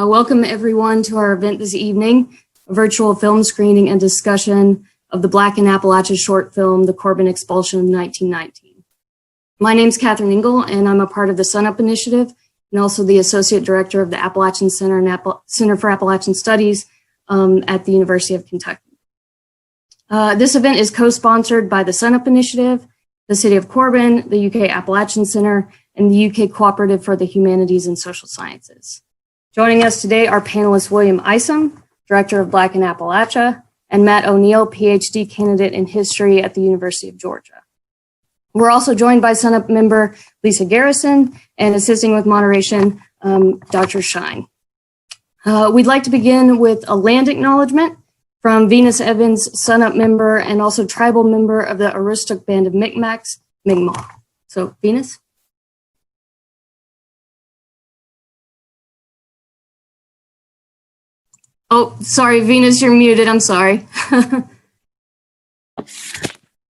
Welcome everyone to our event this evening, a virtual film screening and discussion of the Black in Appalachia short film, The Corbin Expulsion of 1919. My name is Catherine Engel, and I'm a part of the Sunup Initiative and also the Associate Director of the Appalachian Center and Center for Appalachian Studies at the University of Kentucky. This event is co-sponsored by the Sunup Initiative, the City of Corbin, the UK Appalachian Center, and the UK Cooperative for the Humanities and Social Sciences. Joining us today are panelists William Isom, Director of Black in Appalachia, and Matt O'Neill, PhD candidate in history at the University of Georgia. We're also joined by Sunup member Lisa Garrison and assisting with moderation, Dr. Shine. We'd like to begin with a land acknowledgement from Venus Evans, Sunup member and also tribal member of the Aroostook Band of Micmacs, Mi'kmaq. So, Venus? Oh, sorry, Venus, you're muted. I'm sorry.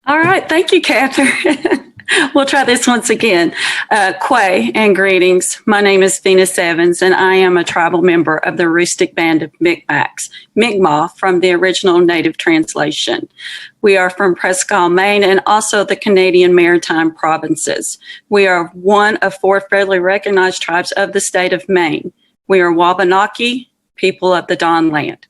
All right. Thank you, Catherine. We'll try this once again. Quay and greetings. My name is Venus Evans, and I am a tribal member of the Aroostook Band of Micmacs, Mi'kmaq from the original native translation. We are from Presque Isle, Maine, and also the Canadian Maritime Provinces. We are one of 4 federally recognized tribes of the state of Maine. We are Wabanaki, people of the Don Land.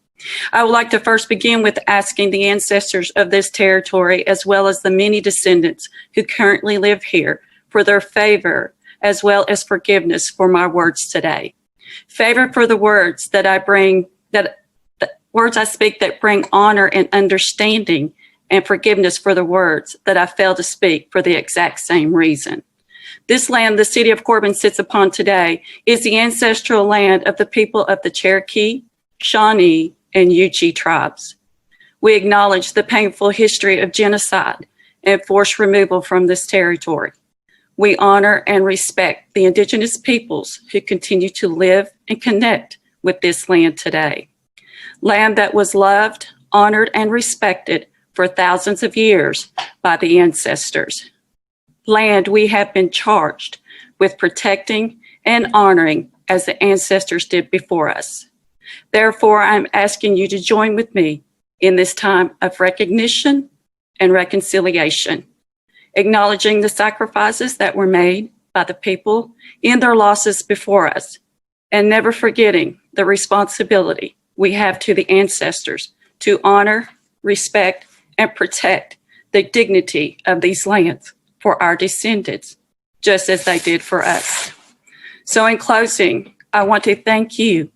I would like to first begin with asking the ancestors of this territory, as well as the many descendants who currently live here, for their favor, as well as forgiveness for my words today. Favor for the words that I bring, the words I speak that bring honor and understanding, and forgiveness for the words that I fail to speak for the exact same reason. This land the city of Corbin sits upon today is the ancestral land of the people of the Cherokee, Shawnee, and Yuchi tribes. We acknowledge the painful history of genocide and forced removal from this territory. We honor and respect the indigenous peoples who continue to live and connect with this land today. Land that was loved, honored, and respected for thousands of years by the ancestors. Land we have been charged with protecting and honoring as the ancestors did before us. Therefore, I'm asking you to join with me in this time of recognition and reconciliation, acknowledging the sacrifices that were made by the people in their losses before us, and never forgetting the responsibility we have to the ancestors to honor, respect, and protect the dignity of these lands for our descendants, just as they did for us. So in closing, I want to thank you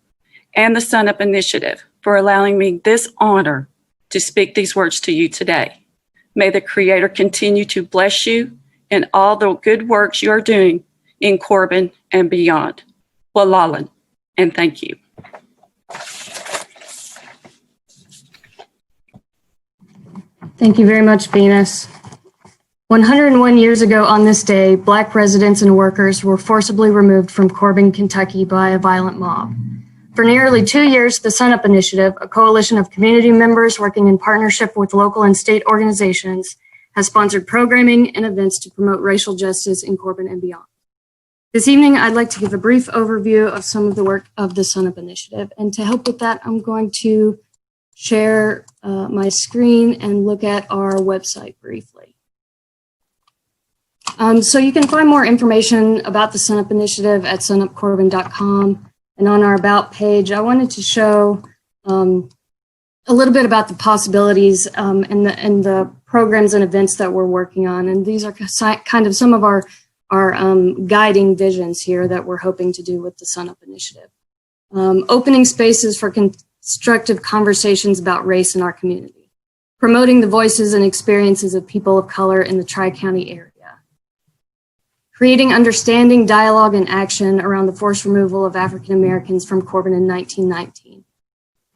and the Sunup Initiative for allowing me this honor to speak these words to you today. May the Creator continue to bless you in all the good works you are doing in Corbin and beyond. Walalan, and thank you. Thank you very much, Venus. 101 years ago on this day, Black residents and workers were forcibly removed from Corbin, Kentucky by a violent mob. For nearly 2 years, the Sunup Initiative, a coalition of community members working in partnership with local and state organizations, has sponsored programming and events to promote racial justice in Corbin and beyond. This evening, I'd like to give a brief overview of some of the work of the Sunup Initiative. And to help with that, I'm going to share my screen and look at our website briefly. So you can find more information about the Sunup Initiative at sunupcorbin.com. And on our About page, I wanted to show a little bit about the possibilities and the programs and events that we're working on. And these are kind of some of our guiding visions here that we're hoping to do with the Sunup Initiative. Opening spaces for constructive conversations about race in our community. Promoting the voices and experiences of people of color in the Tri-County area. Creating understanding, dialogue, and action around the forced removal of African Americans from Corbin in 1919,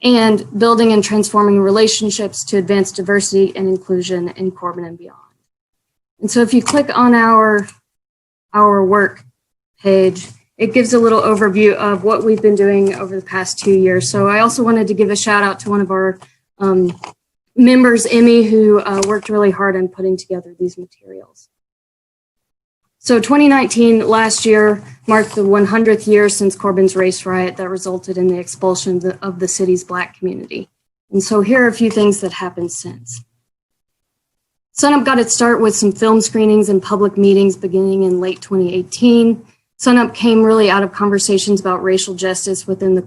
and building and transforming relationships to advance diversity and inclusion in Corbin and beyond. And so if you click on our work page, it gives a little overview of what we've been doing over the past 2 years. So I also wanted to give a shout out to one of our members, Emmy, who worked really hard on putting together these materials. So 2019, last year, marked the 100th year since Corbyn's race riot that resulted in the expulsion of the city's Black community. And so here are a few things that happened since. Sunup got its start with some film screenings and public meetings beginning in late 2018. Sunup came really out of conversations about racial justice within the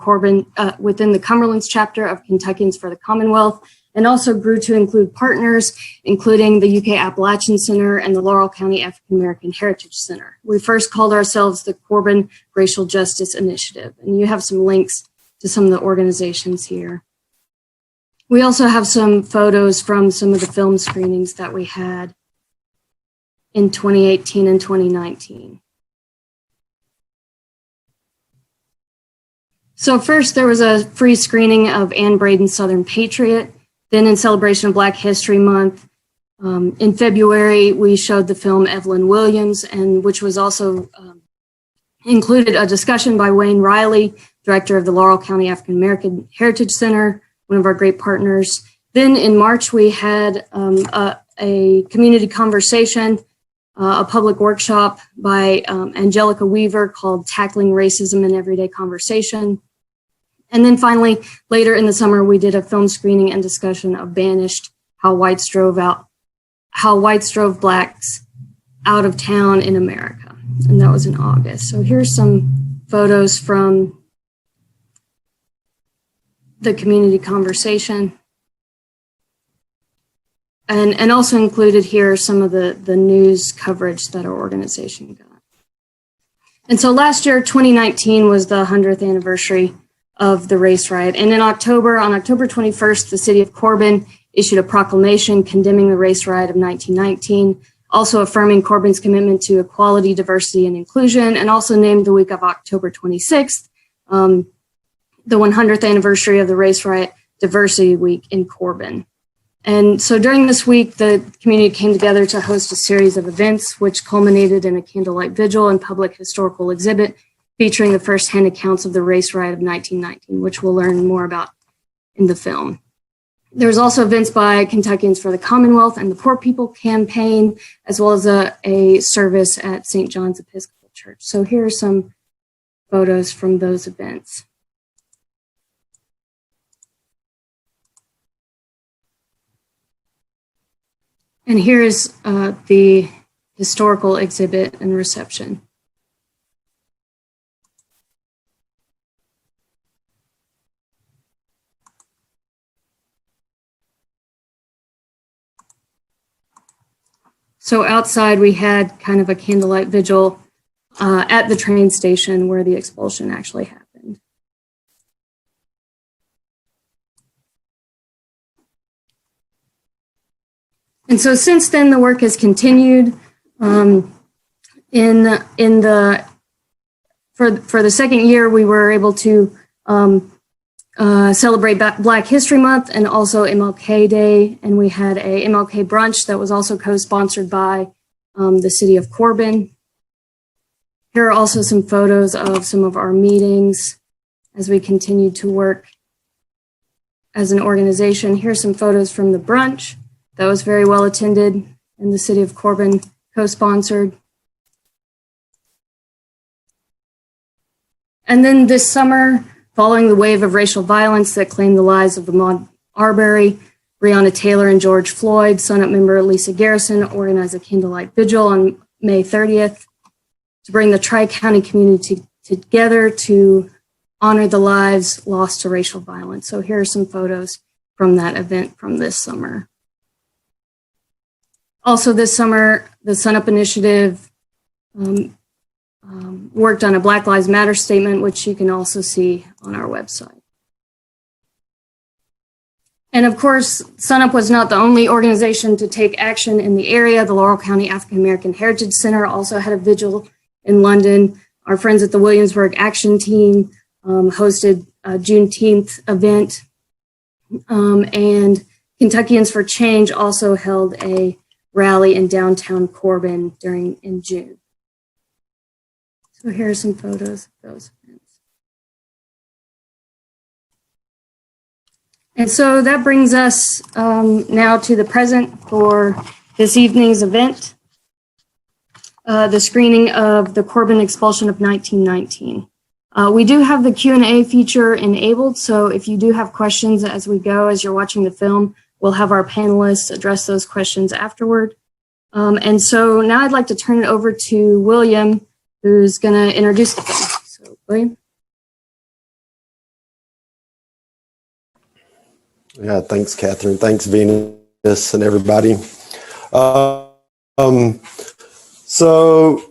Cumberland's chapter of Kentuckians for the Commonwealth, and also grew to include partners, including the UK Appalachian Center and the Laurel County African American Heritage Center. We first called ourselves the Corbin Racial Justice Initiative, and you have some links to some of the organizations here. We also have some photos from some of the film screenings that we had in 2018 and 2019. So first, there was a free screening of Anne Braden's Southern Patriot. Then in celebration of Black History Month, in February, we showed the film Evelyn Williams, and which was also included a discussion by Wayne Riley, director of the Laurel County African American Heritage Center, one of our great partners. Then in March, we had a community conversation, a public workshop by Angelica Weaver called Tackling Racism in Everyday Conversation. And then finally, later in the summer, we did a film screening and discussion of Banished, how whites drove Blacks out of town in America. And that was in August. So here's some photos from the community conversation. And also included here some of the news coverage that our organization got. And so last year, 2019, was the 100th anniversary of the race riot. And on October 21st, the city of Corbin issued a proclamation condemning the race riot of 1919, also affirming Corbyn's commitment to equality, diversity, and inclusion, and also named the week of October 26th, the 100th anniversary of the race riot Diversity Week in Corbin. And so during this week, the community came together to host a series of events, which culminated in a candlelight vigil and public historical exhibit featuring the firsthand accounts of the race riot of 1919, which we'll learn more about in the film. There's also events by Kentuckians for the Commonwealth and the Poor People Campaign, as well as a service at St. John's Episcopal Church. So here are some photos from those events. And here's the historical exhibit and reception. So outside we had kind of a candlelight vigil at the train station where the expulsion actually happened. And so since then, the work has continued. For the second year, we were able to celebrate Black History Month and also MLK Day, and we had a MLK brunch that was also co-sponsored by the city of Corbin. Here are also some photos of some of our meetings as we continued to work as an organization. Here's some photos from the brunch that was very well attended and the city of Corbin co-sponsored. And then this summer, following the wave of racial violence that claimed the lives of Ahmaud Arbery, Breonna Taylor, and George Floyd, Sunup member Lisa Garrison organized a candlelight vigil on May 30th to bring the Tri-County community together to honor the lives lost to racial violence. So here are some photos from that event from this summer. Also this summer, the Sunup Initiative worked on a Black Lives Matter statement, which you can also see on our website. And of course, Sunup was not the only organization to take action in the area. The Laurel County African American Heritage Center also had a vigil in London. Our friends at the Williamsburg Action Team hosted a Juneteenth event. And Kentuckians for Change also held a rally in downtown Corbin in June. So here are some photos of those events. And so that brings us now to the present for this evening's event. the screening of the Corbin Expulsion of 1919. We do have the Q&A feature enabled, so if you do have questions as we go, as you're watching the film, we'll have our panelists address those questions afterward. And so now I'd like to turn it over to William, who's going to introduce the film. So, William. Yeah, thanks, Catherine. Thanks, Venus, and everybody. So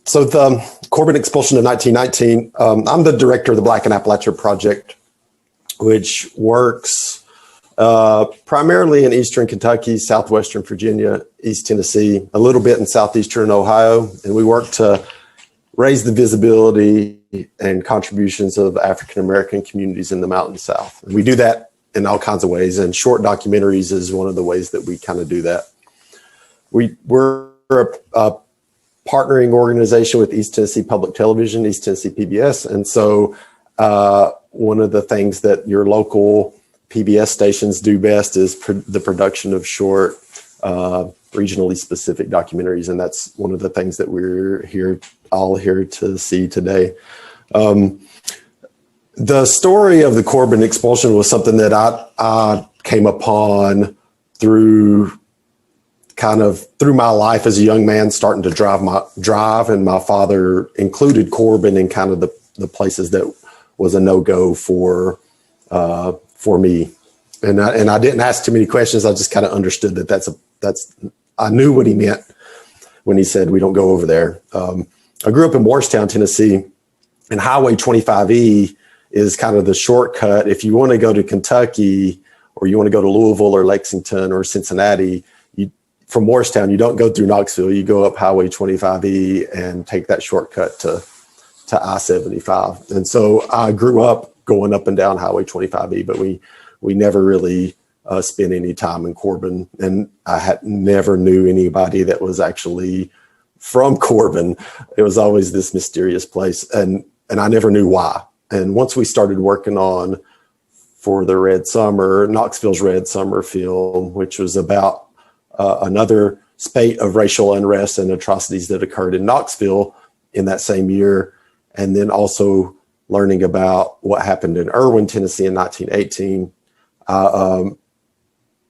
the Corbin Expulsion of 1919, I'm the director of the Black in Appalachia project, which works primarily in eastern Kentucky, southwestern Virginia, East Tennessee, a little bit in southeastern Ohio, and we work to raise the visibility and contributions of African-American communities in the Mountain South. And we do that in all kinds of ways, and short documentaries is one of the ways that we kind of do that. We're a partnering organization with East Tennessee Public Television, East Tennessee PBS. And so one of the things that your local PBS stations do best is the production of short, regionally specific documentaries. And that's one of the things that we're all here to see today. The story of the Corbin Expulsion was something that I came upon through my life as a young man, starting to drive, and my father included Corbin in kind of the places that was a no-go for me. And I didn't ask too many questions. I just kind of understood that I knew what he meant when he said, we don't go over there. I grew up in Morristown, Tennessee, and Highway 25E is kind of the shortcut. If you want to go to Kentucky, or you want to go to Louisville or Lexington or Cincinnati, from Morristown, you don't go through Knoxville. You go up Highway 25E and take that shortcut to I-75. And so I grew up going up and down Highway 25E, but we never really spent any time in Corbin. And I never knew anybody that was actually from Corbin. It was always this mysterious place, and I never knew why. And once we started working on For the Red Summer, Knoxville's Red Summer film, which was about another spate of racial unrest and atrocities that occurred in Knoxville in that same year, and then also learning about what happened in Erwin, Tennessee in 1918,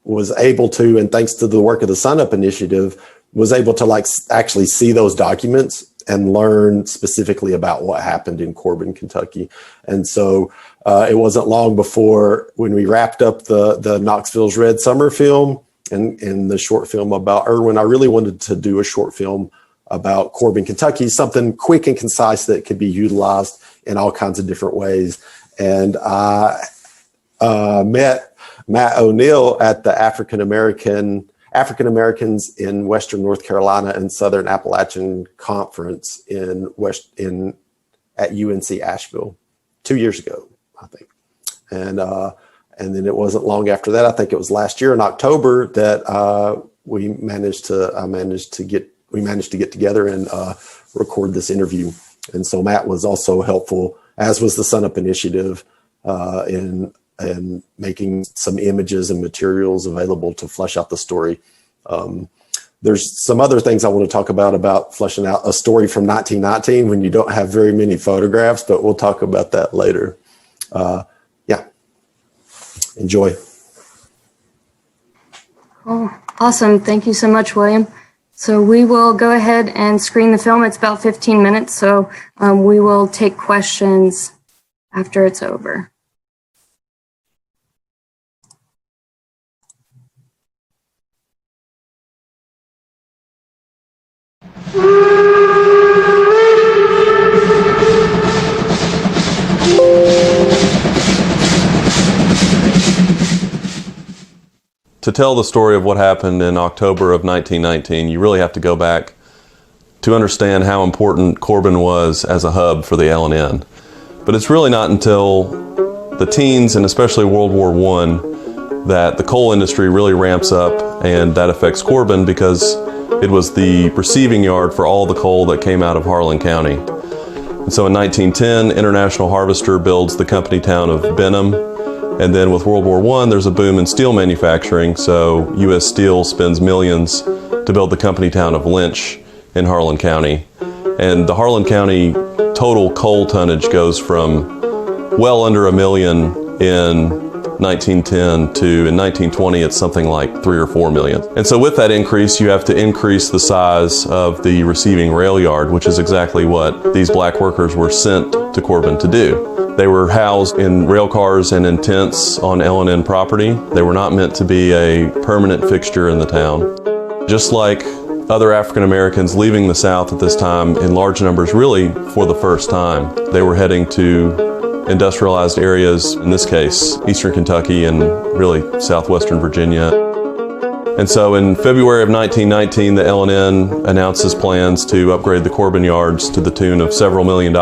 was able to, and thanks to the work of the Sunup Initiative, was able to actually see those documents and learn specifically about what happened in Corbin, Kentucky. And so it wasn't long before, when we wrapped up the Knoxville's Red Summer film, and the short film about Erwin, I really wanted to do a short film about Corbin, Kentucky, something quick and concise that could be utilized in all kinds of different ways. And I met Matt O'Neill at the African Americans in Western North Carolina and Southern Appalachian Conference at UNC Asheville 2 years ago, I think. And then it wasn't long after that, I think it was last year in October, that we managed to get together and record this interview. And so Matt was also helpful, as was the Sunup Initiative, in making some images and materials available to flesh out the story. There's some other things I want to talk about fleshing out a story from 1919 when you don't have very many photographs, but we'll talk about that later. Enjoy. Oh, awesome. Thank you so much, William. So we will go ahead and screen the film. It's about 15 minutes, so we will take questions after it's over. To tell the story of what happened in October of 1919, you really have to go back to understand how important Corbin was as a hub for the LNN. But it's really not until the teens, and especially World War I, that the coal industry really ramps up, and that affects Corbin because it was the receiving yard for all the coal that came out of Harlan County. And so in 1910, International Harvester builds the company town of Benham. And then with World War I, there's a boom in steel manufacturing, so U.S. Steel spends millions to build the company town of Lynch in Harlan County. And the Harlan County total coal tonnage goes from well under 1 million in 1910 to in 1920 it's something like 3 or 4 million. And so with that increase, you have to increase the size of the receiving rail yard, which is exactly what these black workers were sent to Corbin to do. They were housed in rail cars and in tents on L&N property. They were not meant to be a permanent fixture in the town. Just like other African Americans leaving the South at this time in large numbers, really for the first time, they were heading to industrialized areas, in this case, eastern Kentucky and really southwestern Virginia. And so in February of 1919, the L&N announces plans to upgrade the Corbin yards to the tune of several $1 million.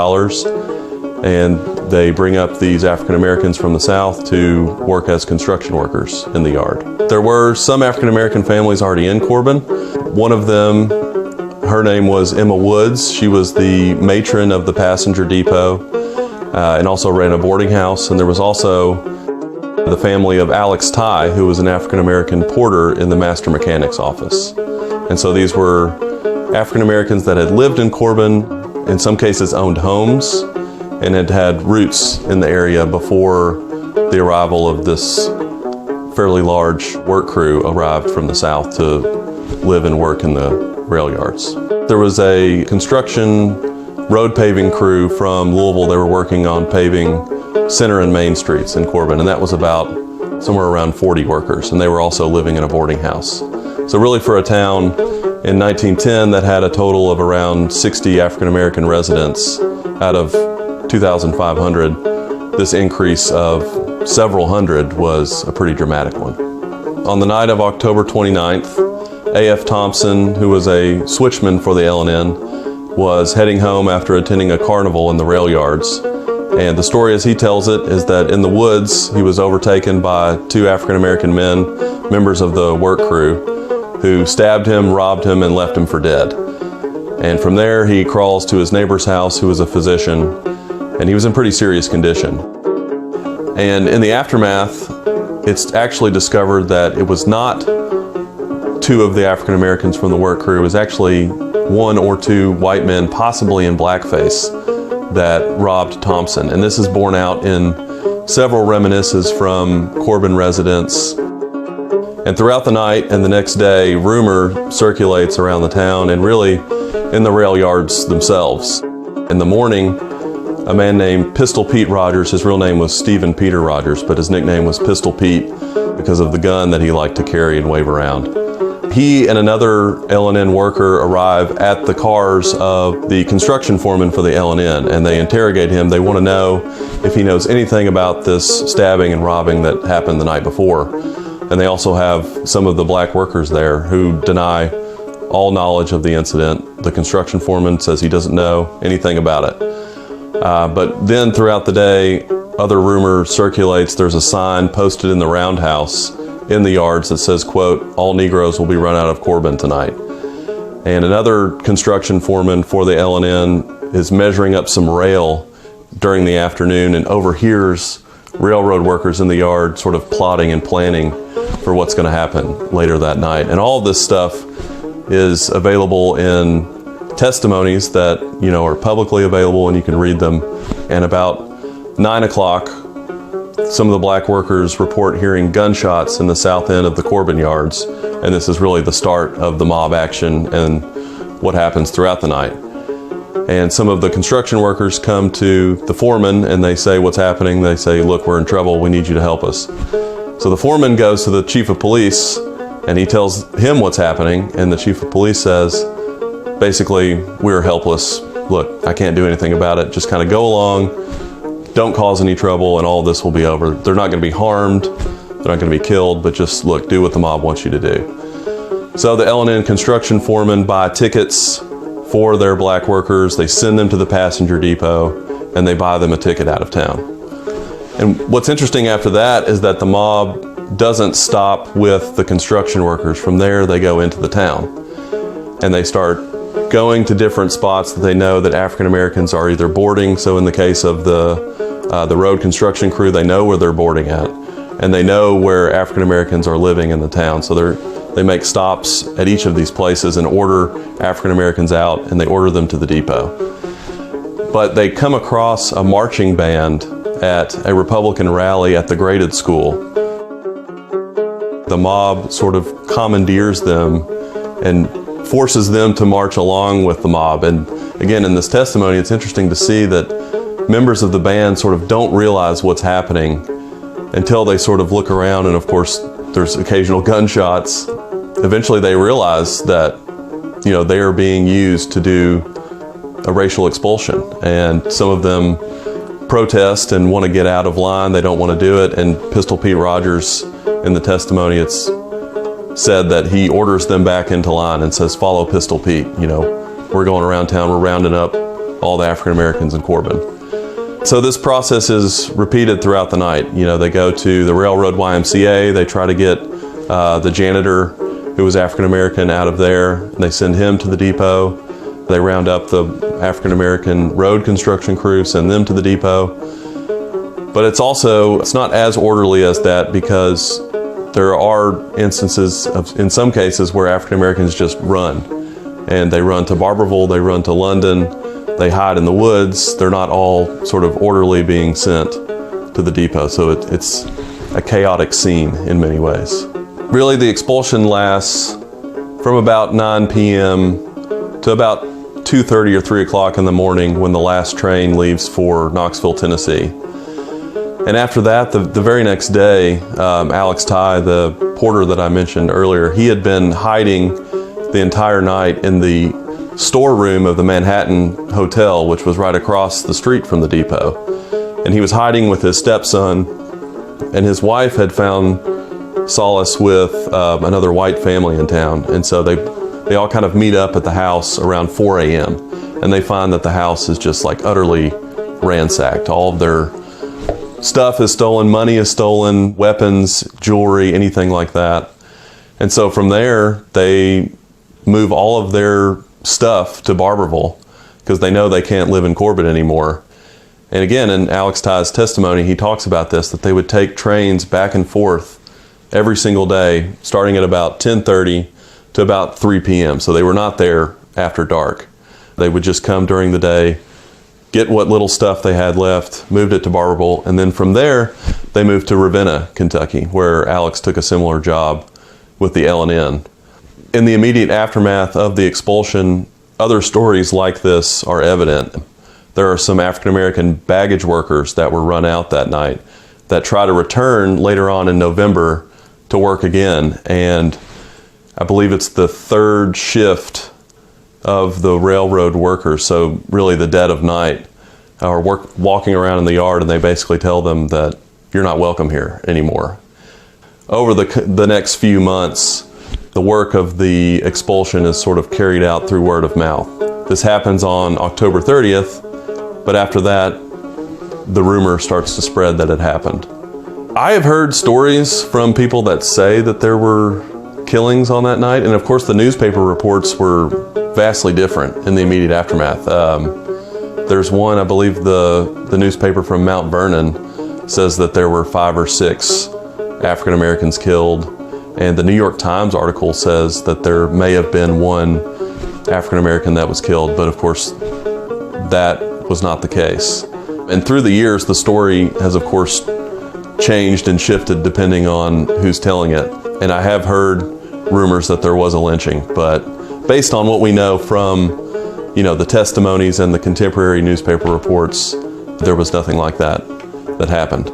And they bring up these African Americans from the South to work as construction workers in the yard. There were some African American families already in Corbin. One of them, her name was Emma Woods. She was the matron of the passenger depot. And also ran a boarding house. And there was also the family of Alex Tye, who was an African-American porter in the master mechanic's office. And so these were African-Americans that had lived in Corbin, in some cases owned homes, and had had roots in the area before the arrival of this fairly large work crew arrived from the South to live and work in the rail yards. There was a construction road paving crew from Louisville. They were working on paving Center and Main streets in Corbin, and that was about somewhere around 40 workers, and they were also living in a boarding house. So really for a town in 1910 that had a total of around 60 African American residents out of 2,500, this increase of several hundred was a pretty dramatic one. On the night of October 29th, A.F. Thompson, who was a switchman for the L&N, was heading home after attending a carnival in the rail yards. And the story as he tells it is that in the woods, he was overtaken by 2 African-American men, members of the work crew, who stabbed him, robbed him, and left him for dead. And from there, he crawls to his neighbor's house, who was a physician, and he was in pretty serious condition. And in the aftermath, it's actually discovered that it was not 2 of the African Americans from the work crew. It was actually 1 or 2 white men, possibly in blackface, that robbed Thompson. And this is borne out in several reminiscences from Corbin residents. And throughout the night and the next day, rumor circulates around the town and really in the rail yards themselves. In the morning, a man named Pistol Pete Rogers, his real name was Stephen Peter Rogers, but his nickname was Pistol Pete because of the gun that he liked to carry and wave around. He and another L&N worker arrive at the cars of the construction foreman for the L&N, and they interrogate him. They want to know if he knows anything about this stabbing and robbing that happened the night before. And they also have some of the black workers there who deny all knowledge of the incident. The construction foreman says he doesn't know anything about it. But then throughout the day, other rumor circulates. There's a sign posted in the roundhouse in the yards that says, quote, "All Negroes will be run out of Corbin tonight." And another construction foreman for the L&N is measuring up some rail during the afternoon and overhears railroad workers in the yard sort of plotting and planning for what's going to happen later that night. And all of this stuff is available in testimonies that, are publicly available and you can read them. And about 9 o'clock, some of the black workers report hearing gunshots in the south end of the Corbin yards, and this is really the start of the mob action and what happens throughout the night. And some of the construction workers come to the foreman and they say, "What's happening?" They say, "Look, we're in trouble. We need you to help us." So the foreman goes to the chief of police and he tells him what's happening, and the chief of police says, basically, "We're helpless. Look, I can't do anything about it. Just kind of go along. Don't cause any trouble and all this will be over. They're not going to be harmed. They're not going to be killed, but just look, do what the mob wants you to do." So the L&N construction foremen buy tickets for their black workers. They send them to the passenger depot and they buy them a ticket out of town. And what's interesting after that is that the mob doesn't stop with the construction workers. From there, they go into the town and they start going to different spots that they know that African Americans are either boarding. So in the case of the road construction crew, they know where they're boarding at, and they know where African Americans are living in the town. So They make stops at each of these places and order African Americans out, and they order them to the depot. But they come across a marching band at a Republican rally at the graded school. The mob sort of commandeers them and forces them to march along with the mob. And again, in this testimony, it's interesting to see that members of the band sort of don't realize what's happening until they sort of look around, and of course there's occasional gunshots. Eventually they realize that, you know, they are being used to do a racial expulsion, and some of them protest and want to get out of line. They don't want to do it, and Pistol Pete Rogers, in the testimony, it's said that he orders them back into line and says, "Follow Pistol Pete. You know, we're going around town, we're rounding up all the African Americans in Corbin." So this process is repeated throughout the night. You know, they go to the Railroad YMCA, they try to get the janitor, who was African American, out of there, and they send him to the depot. They round up the African American road construction crew, send them to the depot. But it's not as orderly as that, because there are instances in some cases where African Americans just run. And they run to Barberville, they run to London, they hide in the woods. They're not all sort of orderly being sent to the depot. So it's a chaotic scene in many ways. Really, the expulsion lasts from about 9 p.m. to about 2:30 or 3 o'clock in the morning, when the last train leaves for Knoxville, Tennessee. And after that, the very next day, Alex Tye, the porter that I mentioned earlier, he had been hiding the entire night in the storeroom of the Manhattan Hotel, which was right across the street from the depot. And he was hiding with his stepson, and his wife had found solace with another white family in town. And so they all kind of meet up at the house around 4 a.m. and they find that the house is just like utterly ransacked. All of their stuff is stolen, money is stolen, weapons, jewelry, anything like that. And so from there, they move all of their stuff to Barberville, because they know they can't live in Corbin anymore. And again, in Alex Tye's testimony, he talks about this, that they would take trains back and forth every single day, starting at about 10:30 to about 3 p.m. So they were not there after dark. They would just come during the day, get what little stuff they had left, moved it to Barberville, and then from there, they moved to Ravenna, Kentucky, where Alex took a similar job with the L&N. In the immediate aftermath of the expulsion, other stories like this are evident. There are some African American baggage workers that were run out that night that try to return later on in November to work again. And I believe it's the third shift of the railroad workers, so really the dead of night, are walking around in the yard, and they basically tell them that you're not welcome here anymore. Over the next few months, the work of the expulsion is sort of carried out through word of mouth. This happens on October 30th, but after that, the rumor starts to spread that it happened. I have heard stories from people that say that there were killings on that night, and of course the newspaper reports were vastly different in the immediate aftermath. There's one, I believe the newspaper from Mount Vernon says that there were 5 or 6 African Americans killed. And the New York Times article says that there may have been 1 African American that was killed, but of course that was not the case. And through the years, the story has of course changed and shifted depending on who's telling it. And I have heard rumors that there was a lynching, but based on what we know from, you know, the testimonies and the contemporary newspaper reports, there was nothing like that happened.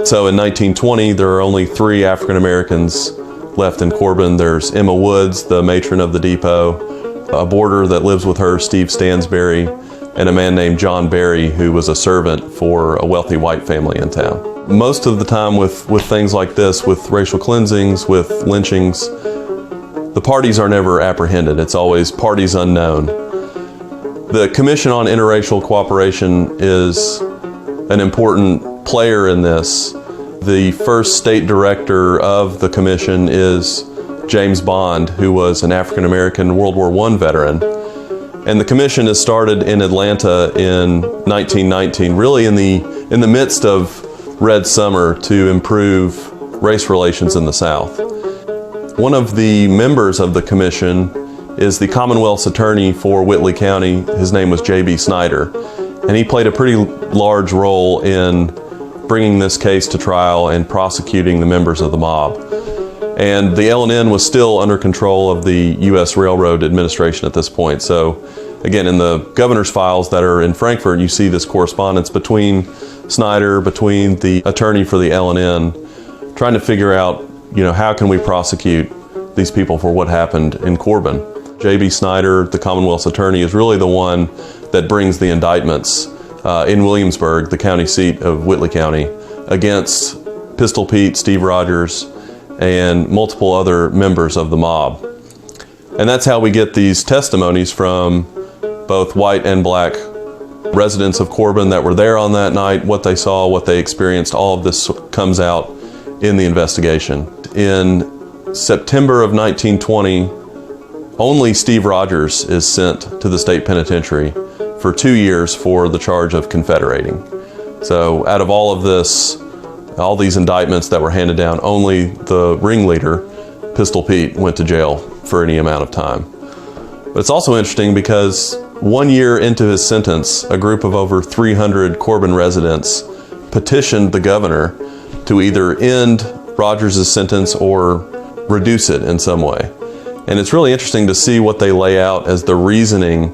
So in 1920, there are only 3 African Americans left in Corbin. There's Emma Woods, the matron of the depot, a boarder that lives with her, Steve Stansberry, and a man named John Berry, who was a servant for a wealthy white family in town. Most of the time with things like this, with racial cleansings, with lynchings, the parties are never apprehended. It's always parties unknown. The Commission on Interracial Cooperation is an important player in this. The first state director of the commission is James Bond, who was an African American World War I veteran. And the commission is started in Atlanta in 1919, really in the midst of Red Summer, to improve race relations in the South. One of the members of the commission is the Commonwealth's attorney for Whitley County. His name was J.B. Snyder, and he played a pretty large role in bringing this case to trial and prosecuting the members of the mob. And the L&N was still under control of the U.S. Railroad Administration at this point. So again, in the governor's files that are in Frankfurt, you see this correspondence between Snyder, between the attorney for the L&N, trying to figure out, how can we prosecute these people for what happened in Corbin. J.B. Snyder, the Commonwealth's attorney, is really the one that brings the indictments in Williamsburg, the county seat of Whitley County, against Pistol Pete, Steve Rogers, and multiple other members of the mob. And that's how we get these testimonies from both white and black residents of Corbin that were there on that night, what they saw, what they experienced. All of this comes out in the investigation. In September of 1920, only Steve Rogers is sent to the state penitentiary for 2 years for the charge of confederating. So out of all of this, all these indictments that were handed down, only the ringleader, Pistol Pete, went to jail for any amount of time. But it's also interesting because 1 year into his sentence, a group of over 300 Corbin residents petitioned the governor to either end Rogers' sentence or reduce it in some way. And it's really interesting to see what they lay out as the reasoning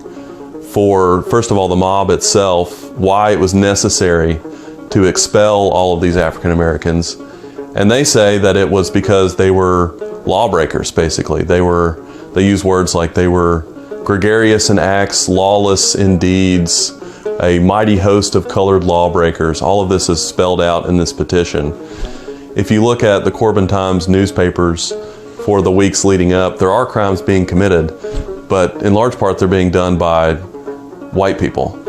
for, first of all, the mob itself, why it was necessary to expel all of these African Americans. And they say that it was because they were lawbreakers, basically. They use words like they were gregarious in acts, lawless in deeds, a mighty host of colored lawbreakers. All of this is spelled out in this petition. If you look at the Corbin Times newspapers for the weeks leading up, there are crimes being committed, but in large part they're being done by white people.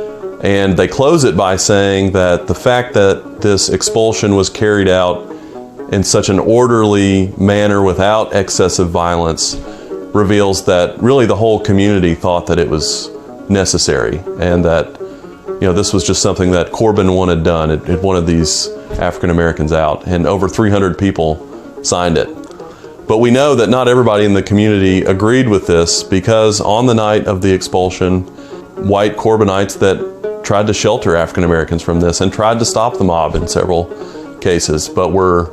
And they close it by saying that the fact that this expulsion was carried out in such an orderly manner without excessive violence reveals that really the whole community thought that it was necessary, and that this was just something that Corbin wanted done. It wanted these African Americans out, and over 300 people signed it. But we know that not everybody in the community agreed with this, because on the night of the expulsion, white Corbinites that tried to shelter African Americans from this and tried to stop the mob in several cases, but were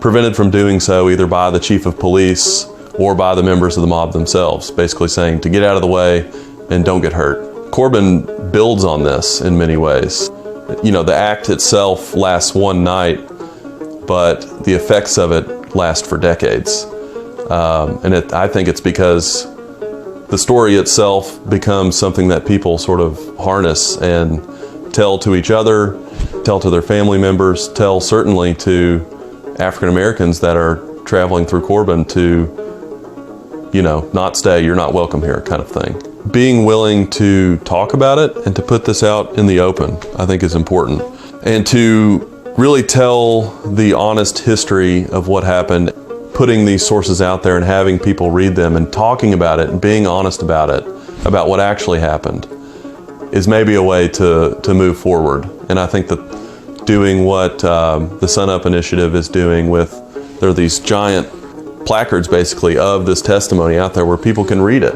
prevented from doing so either by the chief of police or by the members of the mob themselves, basically saying to get out of the way and don't get hurt. Corbin builds on this in many ways. The act itself lasts one night, but the effects of it last for decades. I think it's because the story itself becomes something that people sort of harness and tell to each other, tell to their family members, tell certainly to African Americans that are traveling through Corbin to, not stay, you're not welcome here kind of thing. Being willing to talk about it and to put this out in the open, I think, is important. And to really tell the honest history of what happened, putting these sources out there and having people read them and talking about it and being honest about it, about what actually happened, is maybe a way to move forward. And I think that doing what the Sunup Initiative is doing there are these giant placards basically of this testimony out there where people can read it.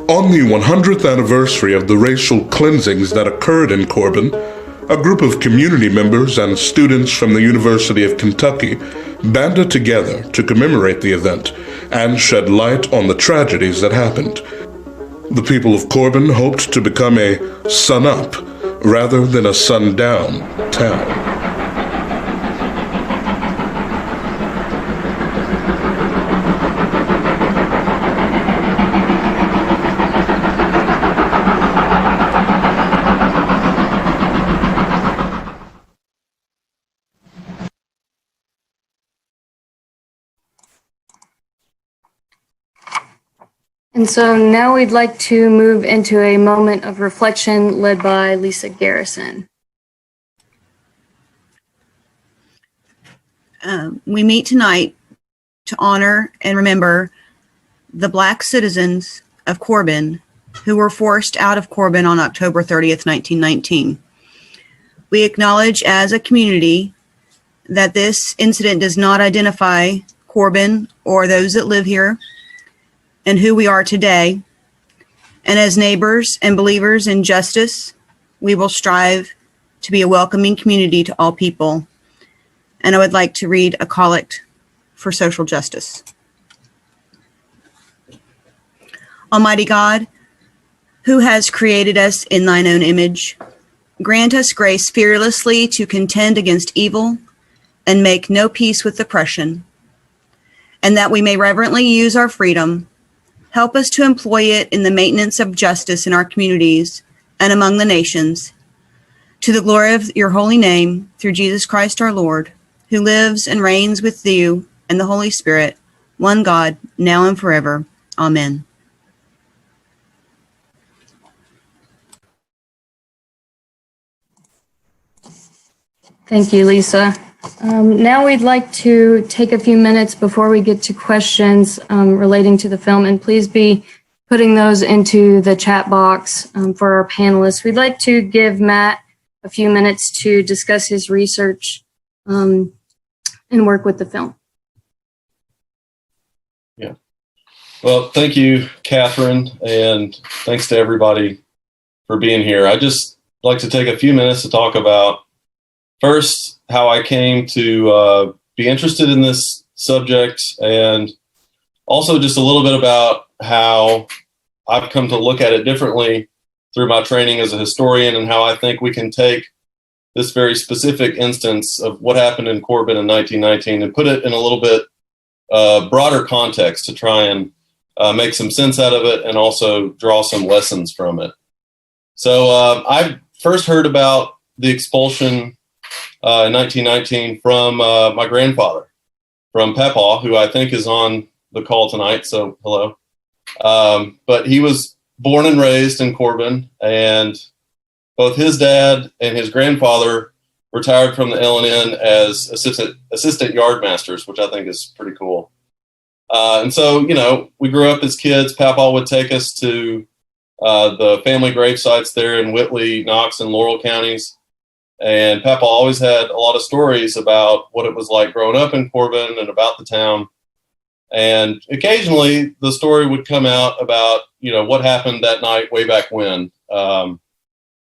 On the 100th anniversary of the racial cleansings that occurred in Corbin, a group of community members and students from the University of Kentucky banded together to commemorate the event and shed light on the tragedies that happened. The people of Corbin hoped to become a sun-up rather than a sundown town. And so now we'd like to move into a moment of reflection led by Lisa Garrison. We meet tonight to honor and remember the Black citizens of Corbin who were forced out of Corbin on October 30th, 1919. We acknowledge as a community that this incident does not identify Corbin or those that live here and who we are today. And as neighbors and believers in justice, we will strive to be a welcoming community to all people. And I would like to read a collect for social justice. Almighty God, who has created us in thine own image, grant us grace fearlessly to contend against evil and make no peace with oppression, and that we may reverently use our freedom. Help us to employ it in the maintenance of justice in our communities and among the nations, to the glory of your holy name, through Jesus Christ our Lord, who lives and reigns with you and the Holy Spirit, one God, now and forever. Amen. Thank you, Lisa. Now we'd like to take a few minutes before we get to questions relating to the film, and please be putting those into the chat box for our panelists. We'd like to give Matt a few minutes to discuss his research and work with the film. Yeah. Well, thank you, Catherine, and thanks to everybody for being here. I just like to take a few minutes to talk about, first, how I came to be interested in this subject, and also just a little bit about how I've come to look at it differently through my training as a historian, and how I think we can take this very specific instance of what happened in Corbin in 1919 and put it in a little bit broader context to try and make some sense out of it and also draw some lessons from it. So I first heard about the expulsion in 1919 from my grandfather, from Papa, who I think is on the call tonight. So hello. But he was born and raised in Corbin, and both his dad and his grandfather retired from the LNN as assistant yard masters, which I think is pretty cool. And so, you know, we grew up as kids. Papa would take us to the family grave sites there in Whitley, Knox, and Laurel counties. And Papa always had a lot of stories about what it was like growing up in Corbin and about the town. And occasionally the story would come out about, you know, what happened that night way back when.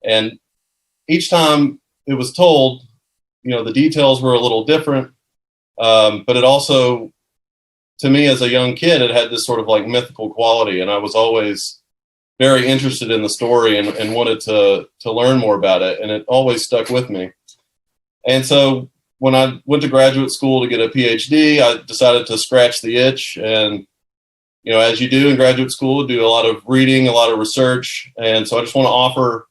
And each time it was told, you know, the details were a little different. But it also, to me as a young kid, it had this sort of like mythical quality. And I was always very interested in the story and wanted to learn more about it. And it always stuck with me. And so when I went to graduate school to get a PhD, I decided to scratch the itch. And, you know, as you do in graduate school, do a lot of reading, a lot of research. And so I just want to offer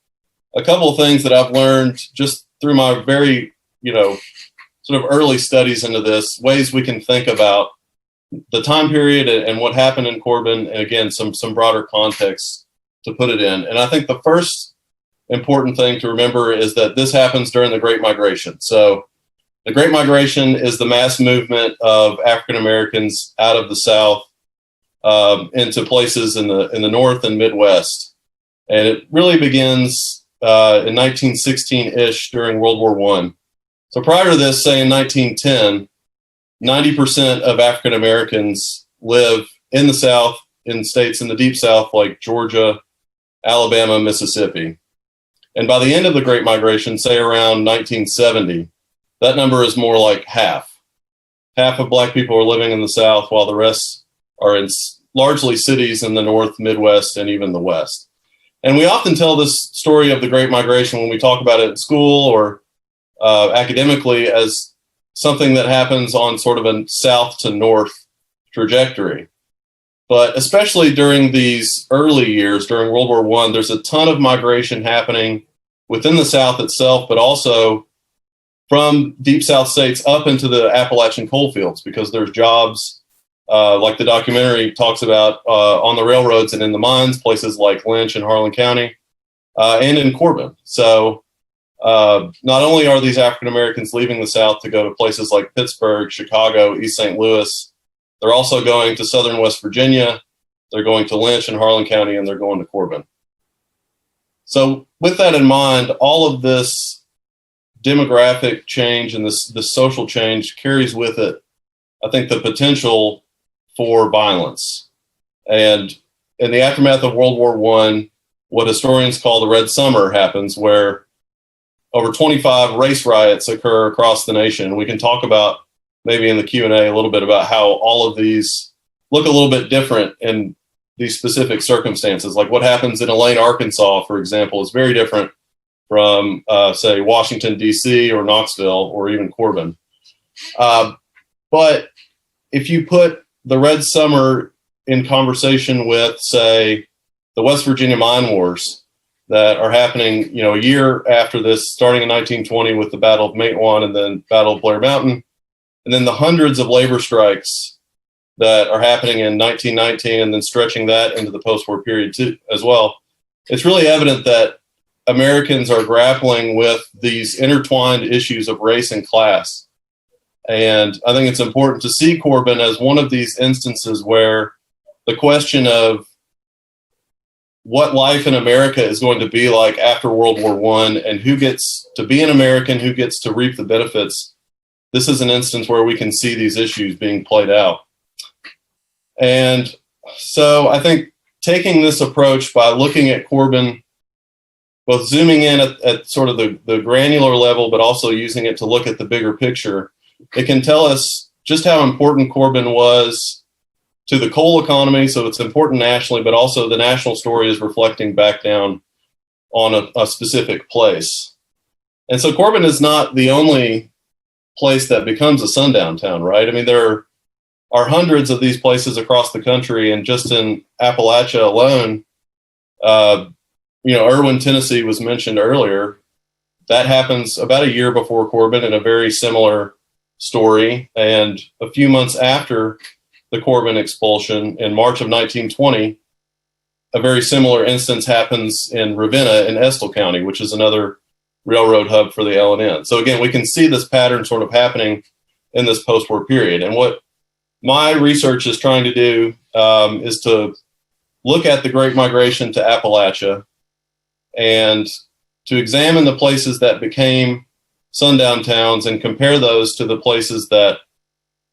a couple of things that I've learned just through my very, you know, sort of early studies into this, ways we can think about the time period and what happened in Corbin. And again, some broader context to put it in. And I think the first important thing to remember is that this happens during the Great Migration. So the Great Migration is the mass movement of African Americans out of the South into places in the North and Midwest. And it really begins in 1916-ish during World War I. So prior to this, say in 1910, 90% of African Americans live in the South, in states in the Deep South like Georgia, Alabama, Mississippi. And by the end of the Great Migration, say around 1970, that number is more like half. Half of Black people are living in the South, while the rest are in largely cities in the North, Midwest, and even the West. And we often tell this story of the Great Migration when we talk about it at school or academically as something that happens on sort of a south to north trajectory. But especially during these early years, during World War I, there's a ton of migration happening within the South itself, but also from Deep South states up into the Appalachian coal fields, because there's jobs, like the documentary talks about, on the railroads and in the mines, places like Lynch and Harlan County, and in Corbin. So not only are these African Americans leaving the South to go to places like Pittsburgh, Chicago, East St. Louis, they're also going to southern West Virginia, they're going to Lynch and Harlan County, and they're going to Corbin. So with that in mind, all of this demographic change and this social change carries with it I think, the potential for violence. And in the aftermath of World War I, what historians call the Red Summer happens, where over 25 race riots occur across the nation. We can talk about, maybe in the Q&A, a little bit about how all of these look a little bit different in these specific circumstances. Like what happens in Elaine, Arkansas, for example, is very different from, say, Washington, D.C., or Knoxville, or even Corbin. But if you put the Red Summer in conversation with, say, the West Virginia mine wars that are happening, a year after this, starting in 1920 with the Battle of Matewan and then Battle of Blair Mountain, and then the hundreds of labor strikes that are happening in 1919 and then stretching that into the post-war period too, as well, it's really evident that Americans are grappling with these intertwined issues of race and class. And I think it's important to see Corbin as one of these instances where the question of what life in America is going to be like after World War I and who gets to be an American, who gets to reap the benefits, this is an instance where we can see these issues being played out. And so I think taking this approach by looking at Corbin, both zooming in at sort of the granular level, but also using it to look at the bigger picture, it can tell us just how important Corbin was to the coal economy. So it's important nationally, but also the national story is reflecting back down on a specific place. And so Corbin is not the only place that becomes a sundown town, right? I mean, there are hundreds of these places across the country, and just in Appalachia alone, Erwin, Tennessee was mentioned earlier. That happens about a year before Corbin in a very similar story. And a few months after the Corbin expulsion in March of 1920, a very similar instance happens in Ravenna in Estill County, which is another railroad hub for the L&N. So again, we can see this pattern sort of happening in this post-war period. And what my research is trying to do is to look at the Great Migration to Appalachia and to examine the places that became sundown towns and compare those to the places that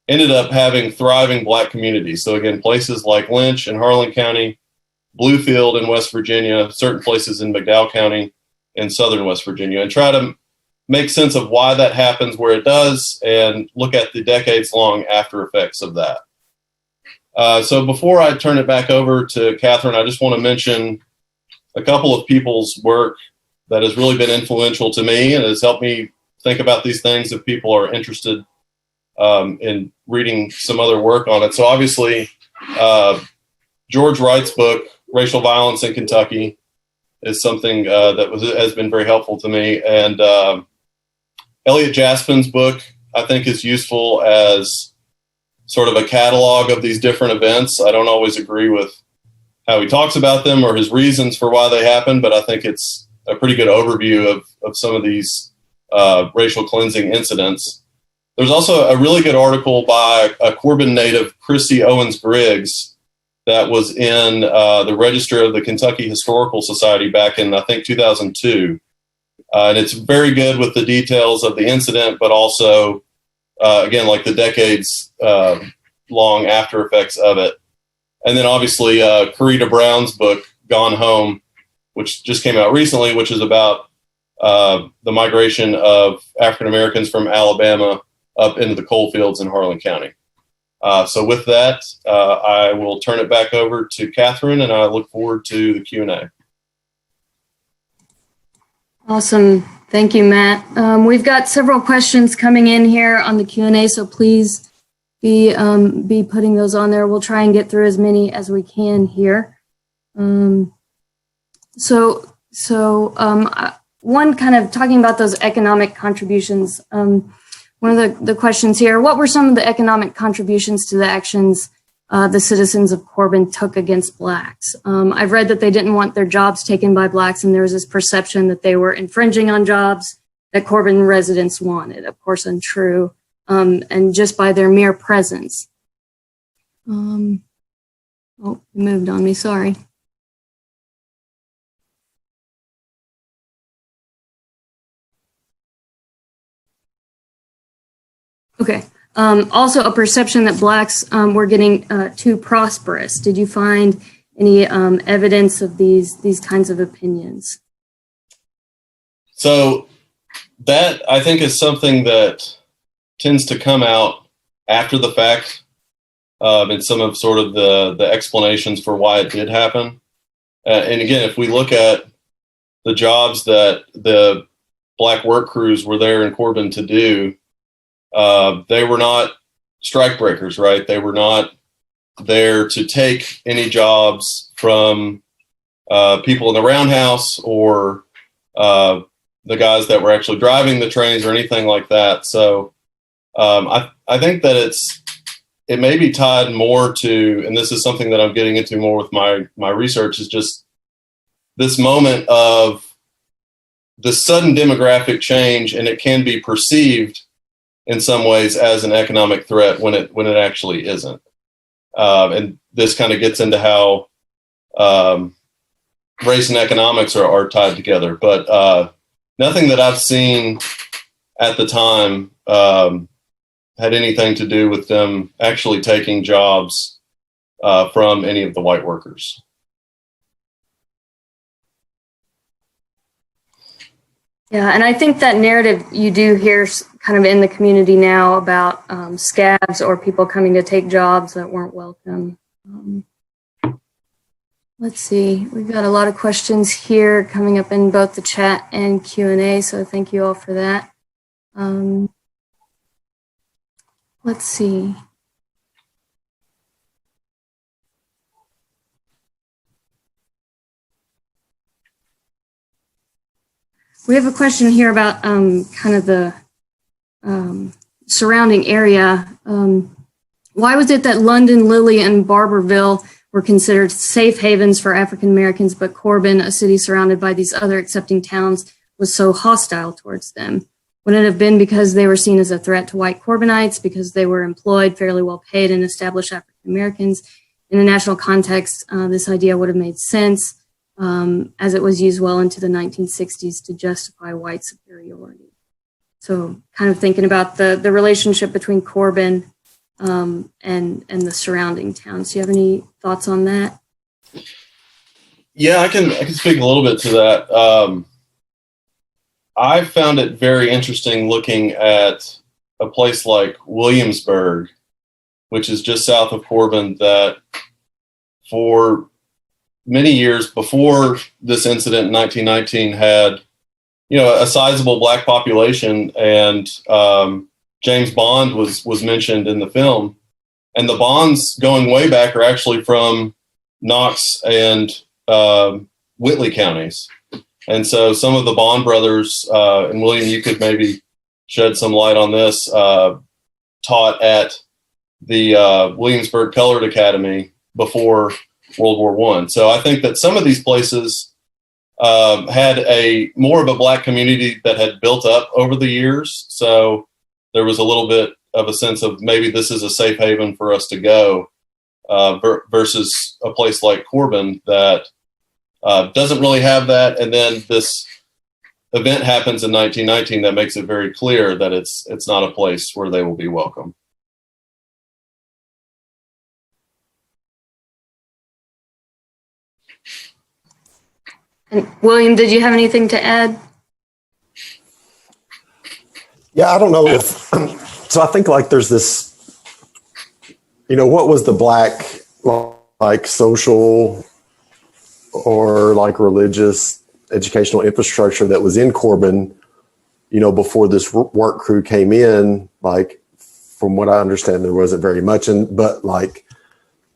ended up having thriving Black communities. So again, places like Lynch in Harlan County, Bluefield in West Virginia, certain places in McDowell County in southern West Virginia, and try to make sense of why that happens where it does and look at the decades-long after effects of that. So before I turn it back over to Catherine, I just want to mention a couple of people's work that has really been influential to me and has helped me think about these things if people are interested in reading some other work on it. So obviously, George Wright's book, Racial Violence in Kentucky, is something that has been very helpful to me. And Elliot Jaspin's book, I think, is useful as sort of a catalog of these different events. I don't always agree with how he talks about them or his reasons for why they happen, but I think it's a pretty good overview of some of these racial cleansing incidents. There's also a really good article by a Corbin native, Chrissy Owens Griggs, that was in the Register of the Kentucky Historical Society back in, I think, 2002. And it's very good with the details of the incident, but also, again, like the decades long after effects of it. And then obviously Corita Brown's book, Gone Home, which just came out recently, which is about the migration of African Americans from Alabama up into the coal fields in Harlan County. So with that, I will turn it back over to Catherine, and I look forward to the Q&A. Awesome. Thank you, Matt. We've got several questions coming in here on the Q&A, so please be putting those on there. We'll try and get through as many as we can here. One kind of talking about those economic contributions. One of the questions here, what were some of the economic contributions to the actions the citizens of Corbin took against Blacks? I've read that they didn't want their jobs taken by Blacks, and there was this perception that they were infringing on jobs that Corbin residents wanted. Of course, untrue, and just by their mere presence. Oh, it moved on me, sorry. Okay. Also, a perception that Blacks were getting too prosperous. Did you find any evidence of these kinds of opinions? So that, I think, is something that tends to come out after the fact in some of sort of the explanations for why it did happen. And again, if we look at the jobs that the Black work crews were there in Corbin to do, they were not strike breakers, right? They were not there to take any jobs from people in the roundhouse or the guys that were actually driving the trains or anything like that. So I think that it may be tied more to, and this is something that I'm getting into more with my research, is just this moment of the sudden demographic change, and it can be perceived in some ways as an economic threat when it actually isn't. And this kind of gets into how race and economics are tied together. But nothing that I've seen at the time had anything to do with them actually taking jobs from any of the white workers. Yeah, and I think that narrative you do hear kind of in the community now about scabs or people coming to take jobs that weren't welcome. Let's see, we've got a lot of questions here coming up in both the chat and Q&A, so thank you all for that. Let's see. We have a question here about kind of the surrounding area. Why was it that London, Lilly, and Barberville were considered safe havens for African Americans, but Corbin, a city surrounded by these other accepting towns, was so hostile towards them? Would it have been because they were seen as a threat to white Corbinites, because they were employed, fairly well paid, and established African Americans? In a national context, this idea would have made sense, as it was used well into the 1960s to justify white superiority. So kind of thinking about the relationship between Corbin and the surrounding towns. Do you have any thoughts on that? Yeah, I can speak a little bit to that. I found it very interesting looking at a place like Williamsburg, which is just south of Corbin, that for many years before this incident in 1919 had, a sizable Black population, and James Bond was mentioned in the film, and the Bonds going way back are actually from Knox and Whitley counties. And so some of the Bond brothers, and William, you could maybe shed some light on this, taught at the Williamsburg Colored Academy before World War I. So I think that some of these places had more of a Black community that had built up over the years. So there was a little bit of a sense of maybe this is a safe haven for us to go versus a place like Corbin that doesn't really have that. And then this event happens in 1919 that makes it very clear that it's not a place where they will be welcome. And William, did you have anything to add? Yeah, I don't know if, so I think like there's this, what was the Black like social or like religious educational infrastructure that was in Corbin, before this work crew came in? Like, from what I understand, there wasn't very much, but like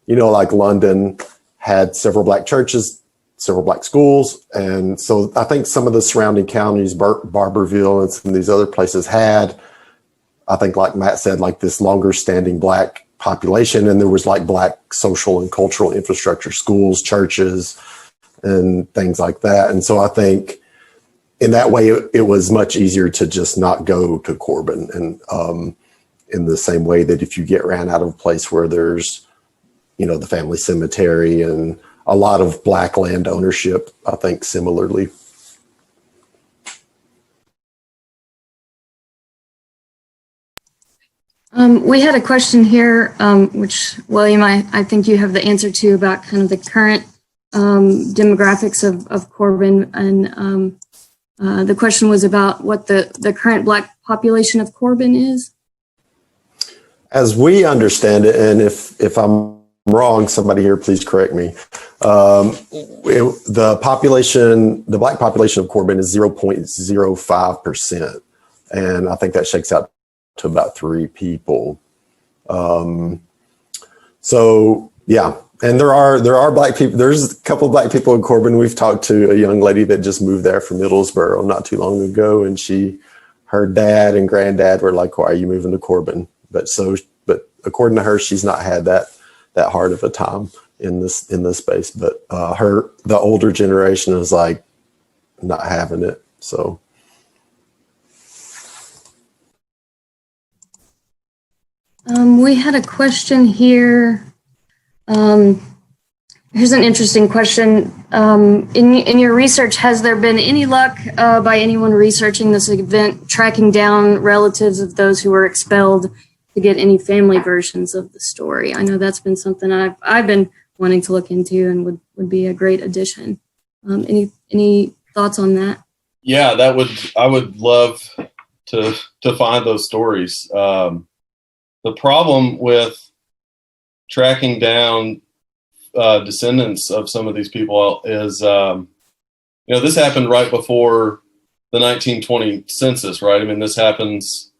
London had several Black churches, several Black schools. And so I think some of the surrounding counties, Barberville and some of these other places had, I think like Matt said, like this longer standing Black population. And there was like Black social and cultural infrastructure, schools, churches, and things like that. And so I think in that way, it was much easier to just not go to Corbin. And in the same way that if you get ran out of a place where there's, the family cemetery and a lot of Black land ownership, I think similarly. We had a question here, which, William, I think you have the answer to, about kind of the current demographics of Corbin. And the question was about what the current Black population of Corbin is. As we understand it, and if I'm wrong, somebody here, please correct me. The Black population of Corbin is 0.05%. And I think that shakes out to about 3 people. So yeah, and there are Black people. There's a couple of Black people in Corbin. We've talked to a young lady that just moved there from Middlesboro not too long ago, and her dad and granddad were like, "Why are you moving to Corbin?" But according to her, she's not had that hard of a time in this space. But the older generation is like not having it. So. We had a question here. Here's an interesting question. In your research, has there been any luck by anyone researching this event, tracking down relatives of those who were expelled, to get any family versions of the story? I know that's been something I've been wanting to look into and would be a great addition. Any thoughts on that? Yeah, I would love to find those stories. The problem with tracking down descendants of some of these people is, this happened right before the 1920 census, right? I mean, this happens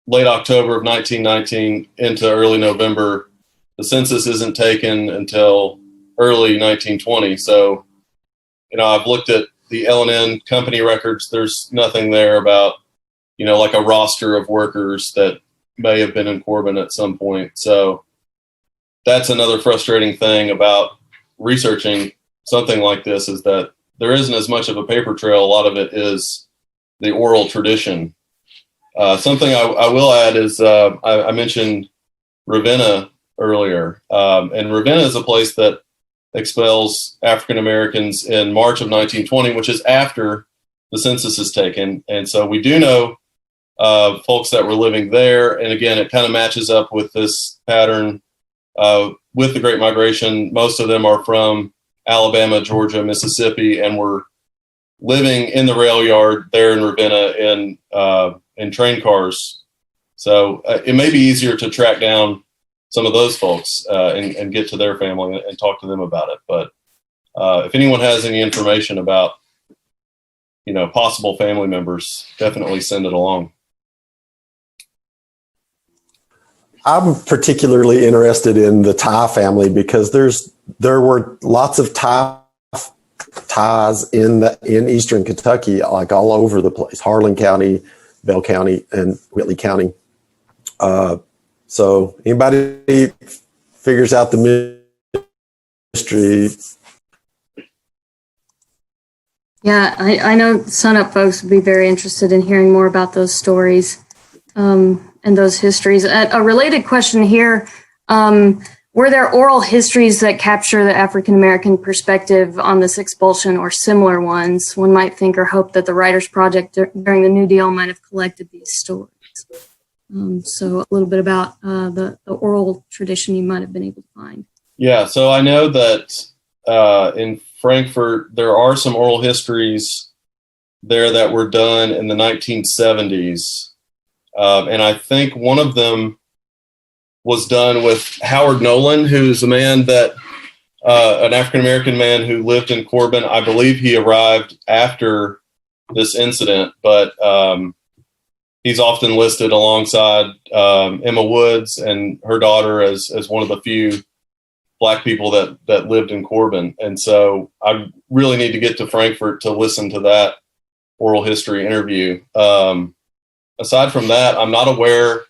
late October of 1919 into early November. The census isn't taken until early 1920. So, I've looked at the L&N company records. There's nothing there about, like a roster of workers that may have been in Corbin at some point. So that's another frustrating thing about researching something like this, is that there isn't as much of a paper trail. A lot of it is the oral tradition. Something I will add is I mentioned Ravenna earlier. And Ravenna is a place that expels African Americans in March of 1920, which is after the census is taken. And so we do know folks that were living there. And again, it kind of matches up with this pattern with the Great Migration. Most of them are from Alabama, Georgia, Mississippi, and were living in the rail yard there in Ravenna in train cars. So it may be easier to track down some of those folks and get to their family and talk to them about it. But if anyone has any information about, possible family members, definitely send it along. I'm particularly interested in the Thai family because there were lots of ties in Eastern Kentucky, like all over the place, Harlan County, Bell County, and Whitley County. So anybody figures out the mystery. Yeah, I know Sunup folks would be very interested in hearing more about those stories and those histories. A related question here, were there oral histories that capture the African-American perspective on this expulsion or similar ones? One might think or hope that the Writers' Project during the New Deal might have collected these stories. So a little bit about the oral tradition you might have been able to find. Yeah, so I know that in Frankfurt, there are some oral histories there that were done in the 1970s. And I think one of them was done with Howard Nolan, who's a man that, an African-American man who lived in Corbin. I believe he arrived after this incident, but he's often listed alongside Emma Woods and her daughter as one of the few Black people that lived in Corbin. And so I really need to get to Frankfurt to listen to that oral history interview. Aside from that, I'm not aware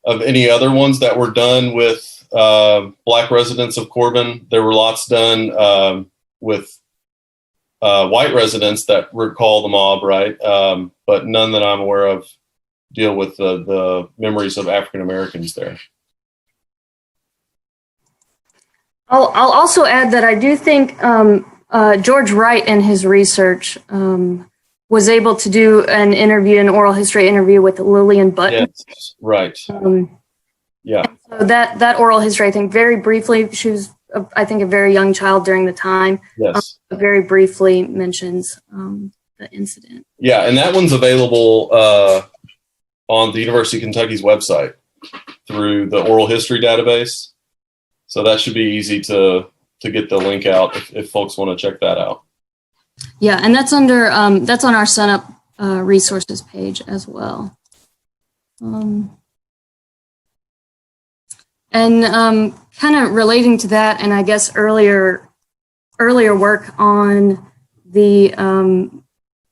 of any other ones that were done with Black residents of Corbin. There were lots done with white residents that recall the mob, right? But none that I'm aware of deal with the memories of African Americans there. I'll also add that I do think George Wright in his research was able to do an oral history interview with Lillian Button. Yes, right. Yeah. So that oral history, I think very briefly, she was, I think, a very young child during the time. Yes. Very briefly mentions the incident. Yeah, and that one's available on the University of Kentucky's website through the oral history database. So that should be easy to get the link out if folks want to check that out. Yeah, and that's under that's on our Sunup resources page as well. And kind of relating to that, and I guess earlier work on the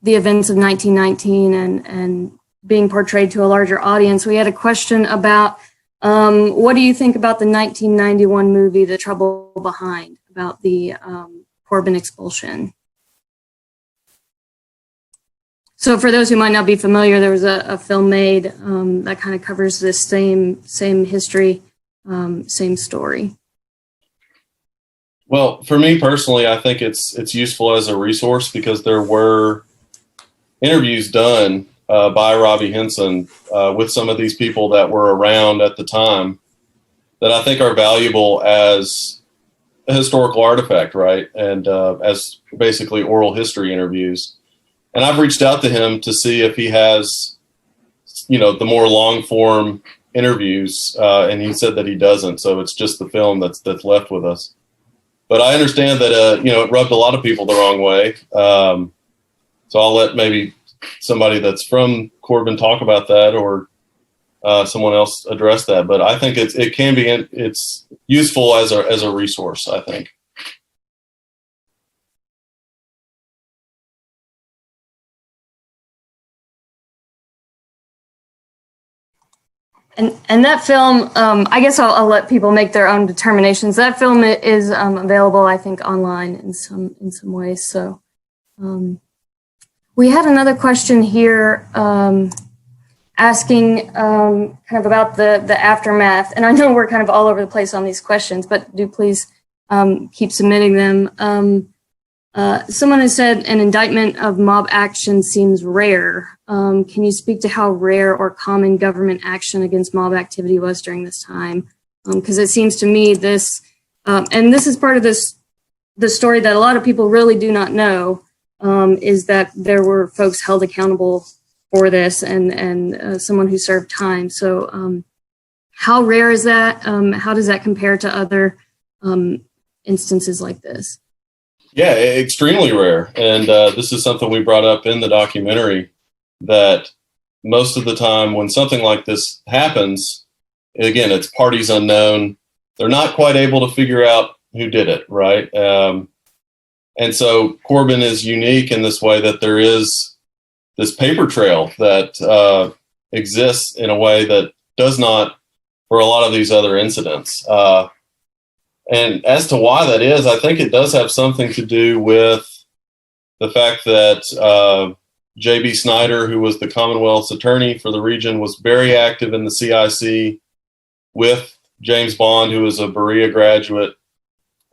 events of 1919 and being portrayed to a larger audience, we had a question about what do you think about the 1991 movie, The Trouble Behind, about the Corbin expulsion? So for those who might not be familiar, there was a film made that kind of covers this same history, same story. Well, for me personally, I think it's useful as a resource because there were interviews done by Robbie Henson with some of these people that were around at the time that I think are valuable as a historical artifact, right? And as basically oral history interviews. And I've reached out to him to see if he has, the more long form interviews, and he said that he doesn't. So it's just the film that's left with us. But I understand that it rubbed a lot of people the wrong way. So I'll let maybe somebody that's from Corbin talk about that, or someone else address that. But I think it's useful as a resource, I think. And that film, I guess I'll let people make their own determinations. That film is available, I think, online in some ways. So we had another question here asking kind of about the aftermath. And I know we're kind of all over the place on these questions, but do please keep submitting them. Someone has said an indictment of mob action seems rare. Can you speak to how rare or common government action against mob activity was during this time? Because it seems to me this, and this is part of the story that a lot of people really do not know, is that there were folks held accountable for this and someone who served time. So how rare is that? How does that compare to other instances like this? Yeah, extremely rare. And this is something we brought up in the documentary, that most of the time when something like this happens, again, it's parties unknown. They're not quite able to figure out who did it, right? And so Corbin is unique in this way that there is this paper trail that exists in a way that does not for a lot of these other incidents. And as to why that is, I think it does have something to do with the fact that J.B. Snyder, who was the Commonwealth's attorney for the region, was very active in the CIC with James Bond, who was a Berea graduate.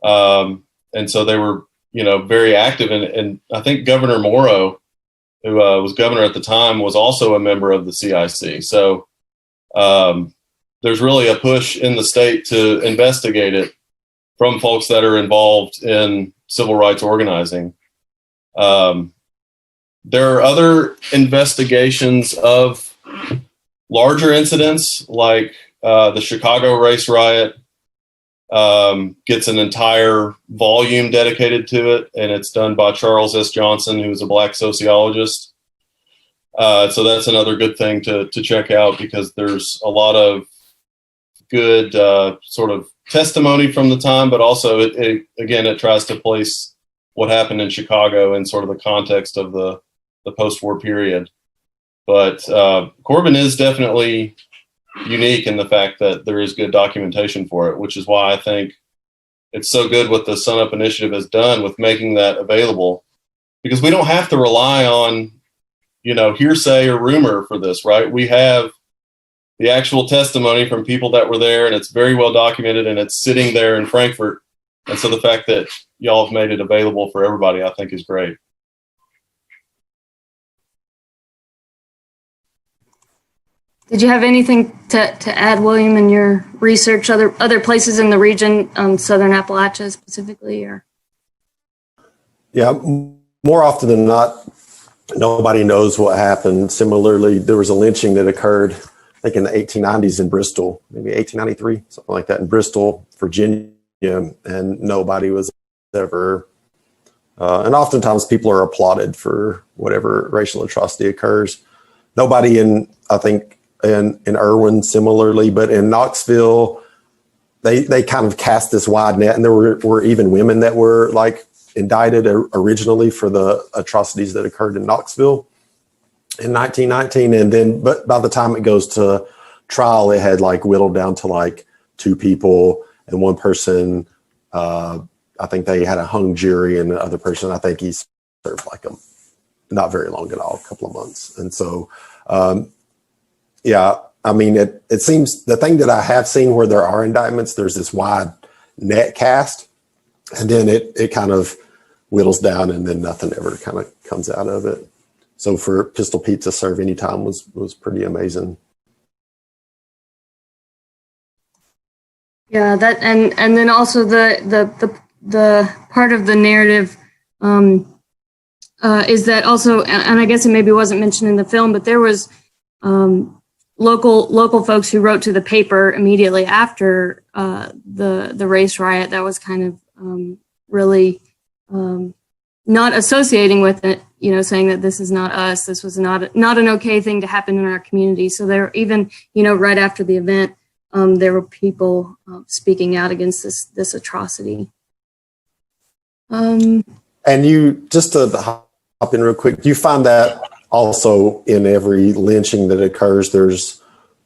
And so they were, very active. And I think Governor Morrow, who was governor at the time, was also a member of the CIC. So there's really a push in the state to investigate it from folks that are involved in civil rights organizing. There are other investigations of larger incidents, like the Chicago race riot gets an entire volume dedicated to it, and it's done by Charles S. Johnson, who's a Black sociologist. So that's another good thing to check out, because there's a lot of good sort of testimony from the time, but also it tries to place what happened in Chicago in sort of the context of the post-war period. But Corbin is definitely unique in the fact that there is good documentation for it, which is why I think it's so good what the Sunup Initiative has done with making that available, because we don't have to rely on, hearsay or rumor for this, right? We have the actual testimony from people that were there, and it's very well documented, and it's sitting there in Frankfurt. And so the fact that y'all have made it available for everybody, I think, is great. Did you have anything to add, William, in your research, other places in the region, Southern Appalachia specifically? Or Yeah, more often than not, nobody knows what happened. Similarly, there was a lynching that occurred, I think, in the 1890s in Bristol, maybe 1893, something like that, in Bristol, Virginia, and nobody was ever. And oftentimes people are applauded for whatever racial atrocity occurs. Nobody I think, in Irwin similarly, but in Knoxville, they kind of cast this wide net, and there were even women that were like indicted originally for the atrocities that occurred in Knoxville in 1919. And then, but by the time it goes to trial, it had like whittled down to like 2 people, and one person, I think they had a hung jury, and the other person, I think he served like not very long at all, a couple of months. And so, yeah, I mean, it seems the thing that I have seen where there are indictments, there's this wide net cast, and then it kind of whittles down, and then nothing ever kind of comes out of it. So for Pistol Pete to serve any time was pretty amazing. yeah, that and then also the part of the narrative is that also, and I guess it maybe wasn't mentioned in the film, but there was local folks who wrote to the paper immediately after the race riot that was kind of really not associating with it, saying that this is not us, this was not an okay thing to happen in our community. So there, even right after the event, there were people speaking out against this atrocity. And you, just to hop in real quick, you find that also in every lynching that occurs, there's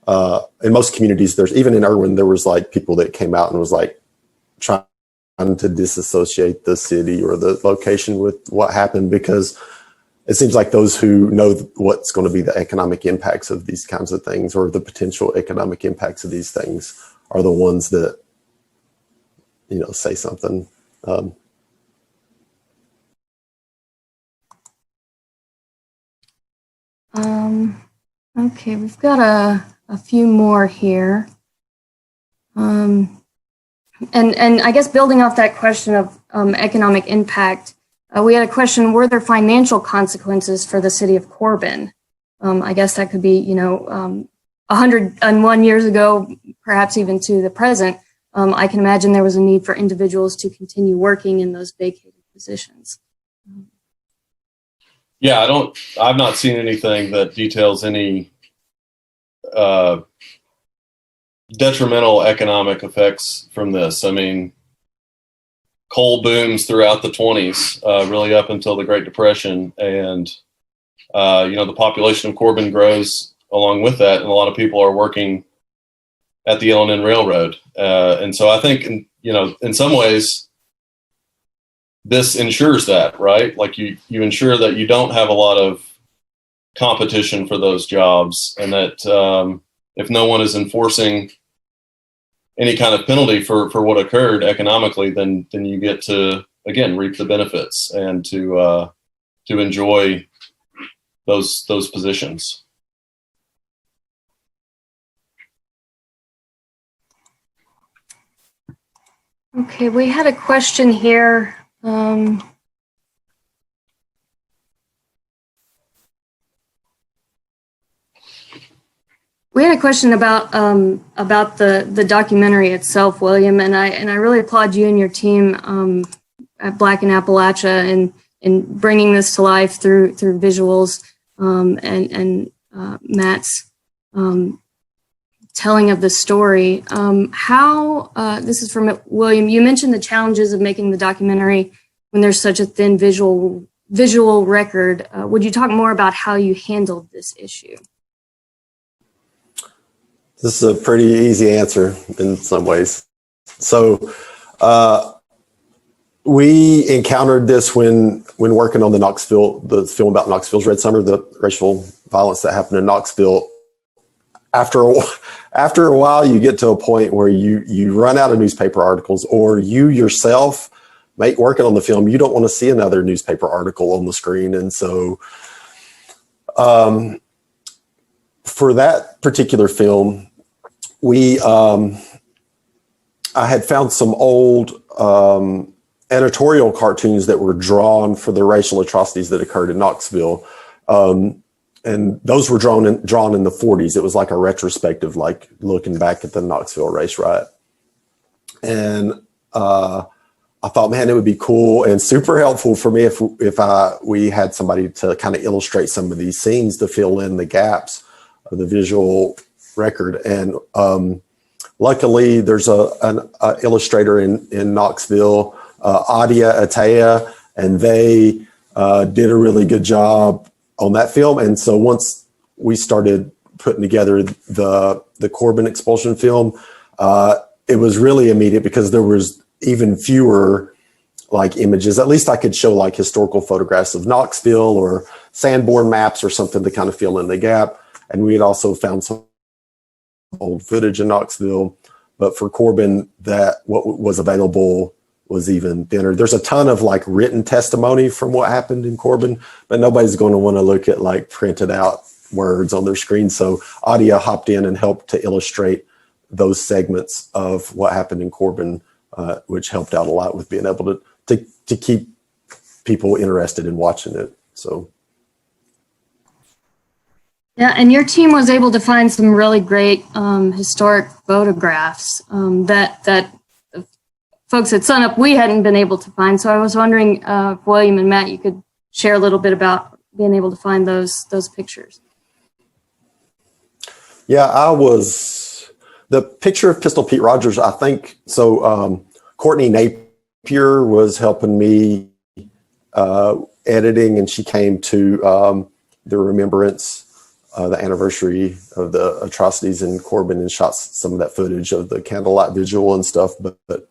in most communities, there's, even in Irwin, there was like people that came out and was like trying to disassociate the city or the location with what happened, because it seems like those who know what's going to be the economic impacts of these kinds of things, or the potential economic impacts of these things, are the ones that, say something. Okay, we've got a few more here. And I guess building off that question of economic impact, we had a question: were there financial consequences for the city of Corbin? I guess that could be, 101 years ago, perhaps even to the present. I can imagine there was a need for individuals to continue working in those vacated positions. Yeah, I've not seen anything that details any detrimental economic effects from this. I mean, coal booms throughout the 20s, really up until the Great Depression. And, the population of Corbin grows along with that. And a lot of people are working at the L&N Railroad. And so I think, in some ways, this ensures that, right? Like you ensure that you don't have a lot of competition for those jobs, and that if no one is enforcing any kind of penalty for what occurred economically, then you get to, again, reap the benefits and to enjoy those positions. Okay, we had a question here. We had a question about the documentary itself, William, and I really applaud you and your team at Black in Appalachia in bringing this to life through visuals and Matt's telling of the story. This is from William. You mentioned the challenges of making the documentary when there's such a thin visual record. Would you talk more about how you handled this issue? This is a pretty easy answer in some ways. So we encountered this when working on the film about Knoxville's Red Summer, the racial violence that happened in Knoxville. After a while, you get to a point where you run out of newspaper articles, or you yourself, working on the film, you don't want to see another newspaper article on the screen. And so for that particular film, I had found some old editorial cartoons that were drawn for the racial atrocities that occurred in Knoxville. And those were drawn in the 40s. It was like a retrospective, like looking back at the Knoxville race riot. And I thought, man, it would be cool and super helpful for me if we had somebody to kind of illustrate some of these scenes to fill in the gaps of the visual record. And luckily, there's an illustrator in Knoxville, Adia Ataya, and they did a really good job on that film. And so once we started putting together the Corbin Expulsion film, it was really immediate because there was even fewer like images. At least I could show like historical photographs of Knoxville or Sanborn maps or something to kind of fill in the gap. And we had also found some old footage in Knoxville. But for Corbin, that what was available was even thinner. There's a ton of like written testimony from what happened in Corbin, but nobody's going to want to look at like printed out words on their screen. So Adia hopped in and helped to illustrate those segments of what happened in Corbin, which helped out a lot with being able to keep people interested in watching it. So. Yeah, and your team was able to find some really great historic photographs that folks at Sunup, we hadn't been able to find. So I was wondering if William and Matt, you could share a little bit about being able to find those pictures. Yeah, the picture of Pistol Pete Rogers, I think, so Courtney Napier was helping me editing, and she came to the remembrance, the anniversary of the atrocities in Corbin, and shot some of that footage of the candlelight vigil and stuff. But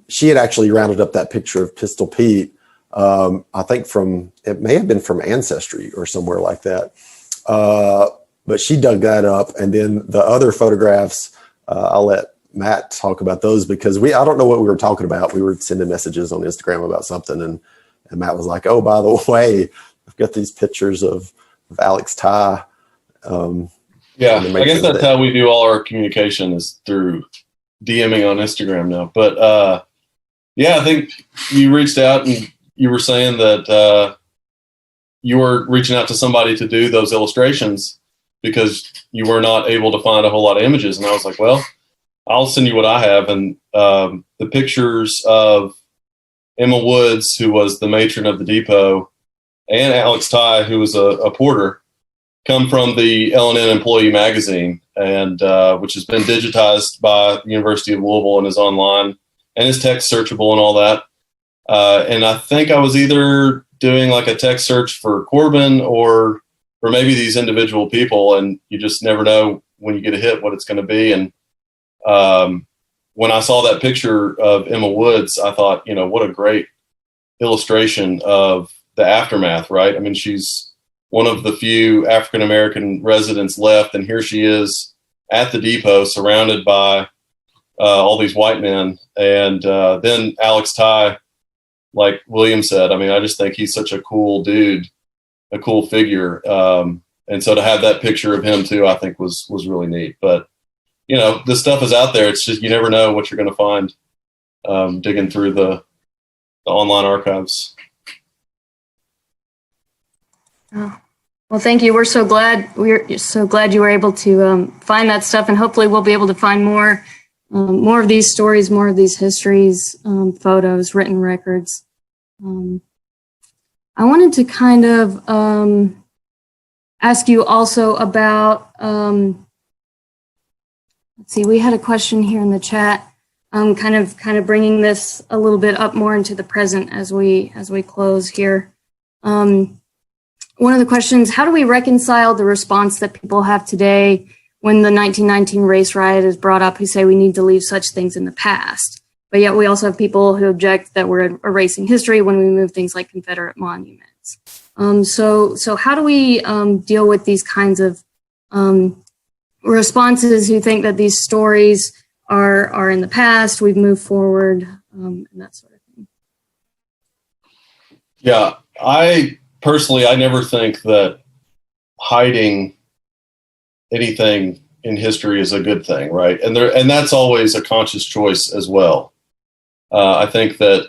she had actually rounded up that picture of Pistol Pete, I think it may have been from Ancestry or somewhere like that. But she dug that up. And then the other photographs, I'll let Matt talk about those because I don't know what we were talking about. We were sending messages on Instagram about something. And Matt was like, oh, by the way, I've got these pictures of Alex Ty. Yeah, I guess that's how we do all our communication is through DMing on Instagram now. But yeah, I think you reached out and you were saying that you were reaching out to somebody to do those illustrations because you were not able to find a whole lot of images. And I was like, well, I'll send you what I have. And the pictures of Emma Woods, who was the matron of the depot, and Alex Ty, who was a porter, come from the L&N Employee Magazine, and which has been digitized by the University of Louisville and is online and is text searchable and all that. And I think I was either doing like a text search for Corbin or maybe these individual people, and you just never know when you get a hit what it's going to be. And when I saw that picture of Emma Woods, I thought, what a great illustration of the aftermath, right? I mean, she's one of the few African-American residents left, and here she is at the depot surrounded by all these white men. And then Alex Ty, like William said, I mean, I just think he's such a cool dude, a cool figure. And so to have that picture of him too, I think was really neat. But, this stuff is out there. It's just, you never know what you're going to find digging through the online archives. Oh. Well, thank you. We're so glad you were able to find that stuff, and hopefully we'll be able to find more of these stories, more of these histories, photos, written records. I wanted to kind of ask you also about. Let's see. We had a question here in the chat, kind of bringing this a little bit up more into the present as we close here. One of the questions, how do we reconcile the response that people have today when the 1919 race riot is brought up who say we need to leave such things in the past? But yet we also have people who object that we're erasing history when we move things like Confederate monuments. So how do we deal with these kinds of responses who think that these stories are in the past, we've moved forward, and that sort of thing? Yeah, I never think that hiding anything in history is a good thing, right? And that's always a conscious choice as well. I think that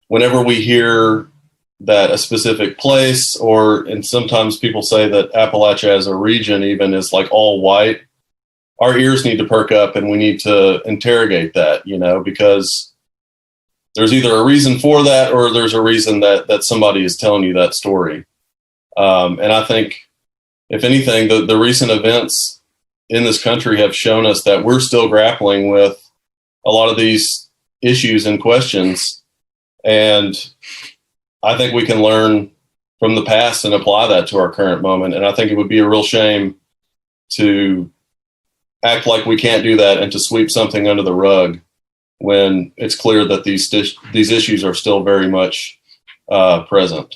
whenever we hear that a specific place, and sometimes people say that Appalachia as a region even is like all white, our ears need to perk up and we need to interrogate that, because there's either a reason for that or there's a reason that somebody is telling you that story. And I think, if anything, the recent events in this country have shown us that we're still grappling with a lot of these issues and questions. And I think we can learn from the past and apply that to our current moment. And I think it would be a real shame to act like we can't do that and to sweep something under the rug when it's clear that these issues are still very much present.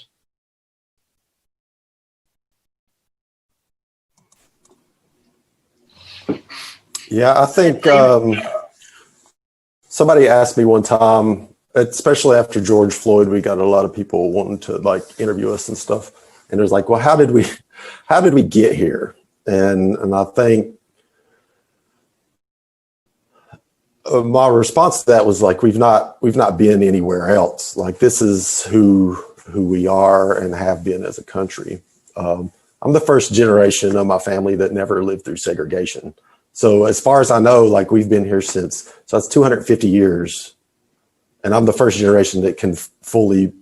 Yeah, I think somebody asked me one time, especially after George Floyd, we got a lot of people wanting to interview us and stuff. And it was like, well, how did we get here? And I think my response to that was like, we've not been anywhere else. Like, this is who we are and have been as a country. I'm the first generation of my family that never lived through segregation. So as far as I know, we've been here so that's 250 years. And I'm the first generation that can fully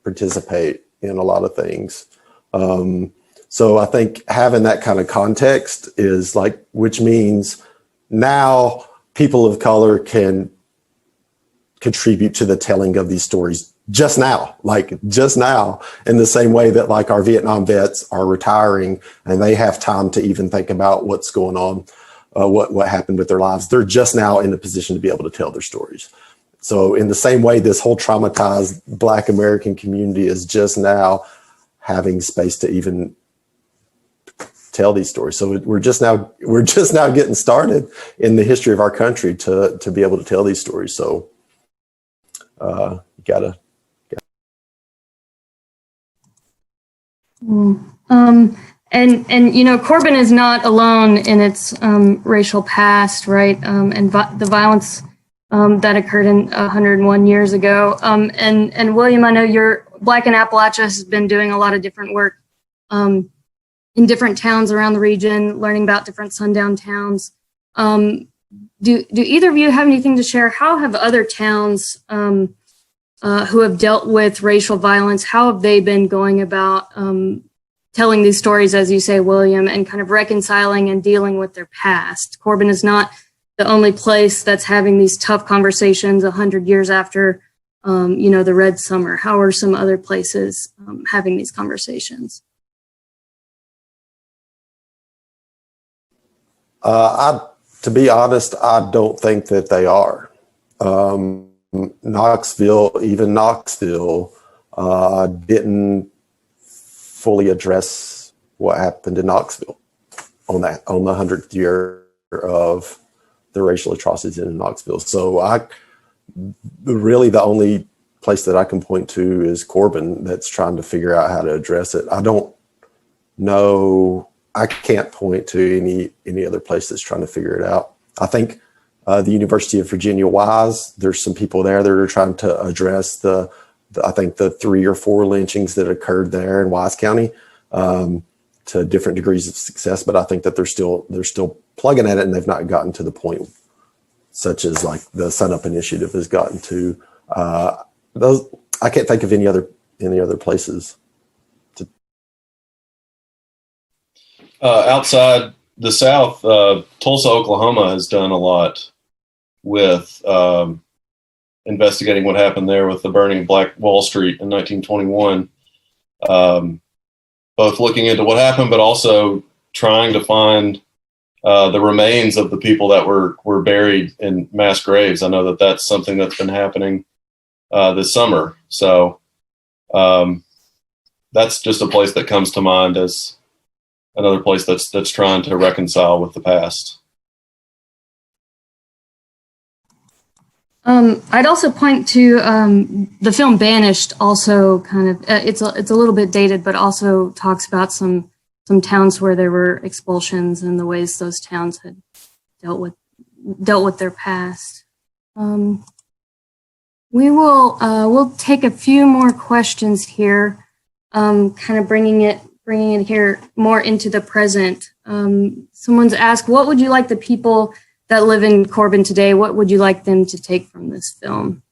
participate in a lot of things. So I think having that kind of context is which means now people of color can contribute to the telling of these stories just now, in the same way that our Vietnam vets are retiring and they have time to even think about what's going on, what happened with their lives. They're just now in the position to be able to tell their stories. So in the same way, this whole traumatized Black American community is just now having space to even tell these stories. So we're just now getting started in the history of our country to be able to tell these stories. So you gotta. And Corbyn is not alone in its racial past, right? And the violence that occurred 101 years ago. And William, I know you're Black in Appalachia has been doing a lot of different work in different towns around the region, learning about different sundown towns. Do either of you have anything to share? How have other towns who have dealt with racial violence, how have they been going about telling these stories, as you say, William, and kind of reconciling and dealing with their past? Corbin is not the only place that's having these tough conversations 100 years after, the Red Summer. How are some other places having these conversations? To be honest, I don't think that they are. Knoxville didn't fully address what happened in Knoxville on the 100th year of the racial atrocities in Knoxville. So really the only place that I can point to is Corbin that's trying to figure out how to address it. I don't know. I can't point to any other place that's trying to figure it out. I think the University of Virginia Wise, there's some people there that are trying to address I think the 3 or 4 lynchings that occurred there in Wise County to different degrees of success. But I think that they're still plugging at it, and they've not gotten to the point such as the Sunup Initiative has gotten to. Those I can't think of any other places. Outside the South, Tulsa, Oklahoma has done a lot with investigating what happened there with the burning of Black Wall Street in 1921. Both looking into what happened, but also trying to find the remains of the people that were buried in mass graves. I know that that's something that's been happening this summer. So that's just a place that comes to mind as another place that's trying to reconcile with the past. I'd also point to the film Banished. Also, kind of it's a little bit dated, but also talks about some some towns where there were expulsions and the ways those towns had dealt with their past. We'll take a few more questions here, kind of bringing it here more into the present. Someone's asked, what would you like the people that live in Corbin today, what would you like them to take from this film?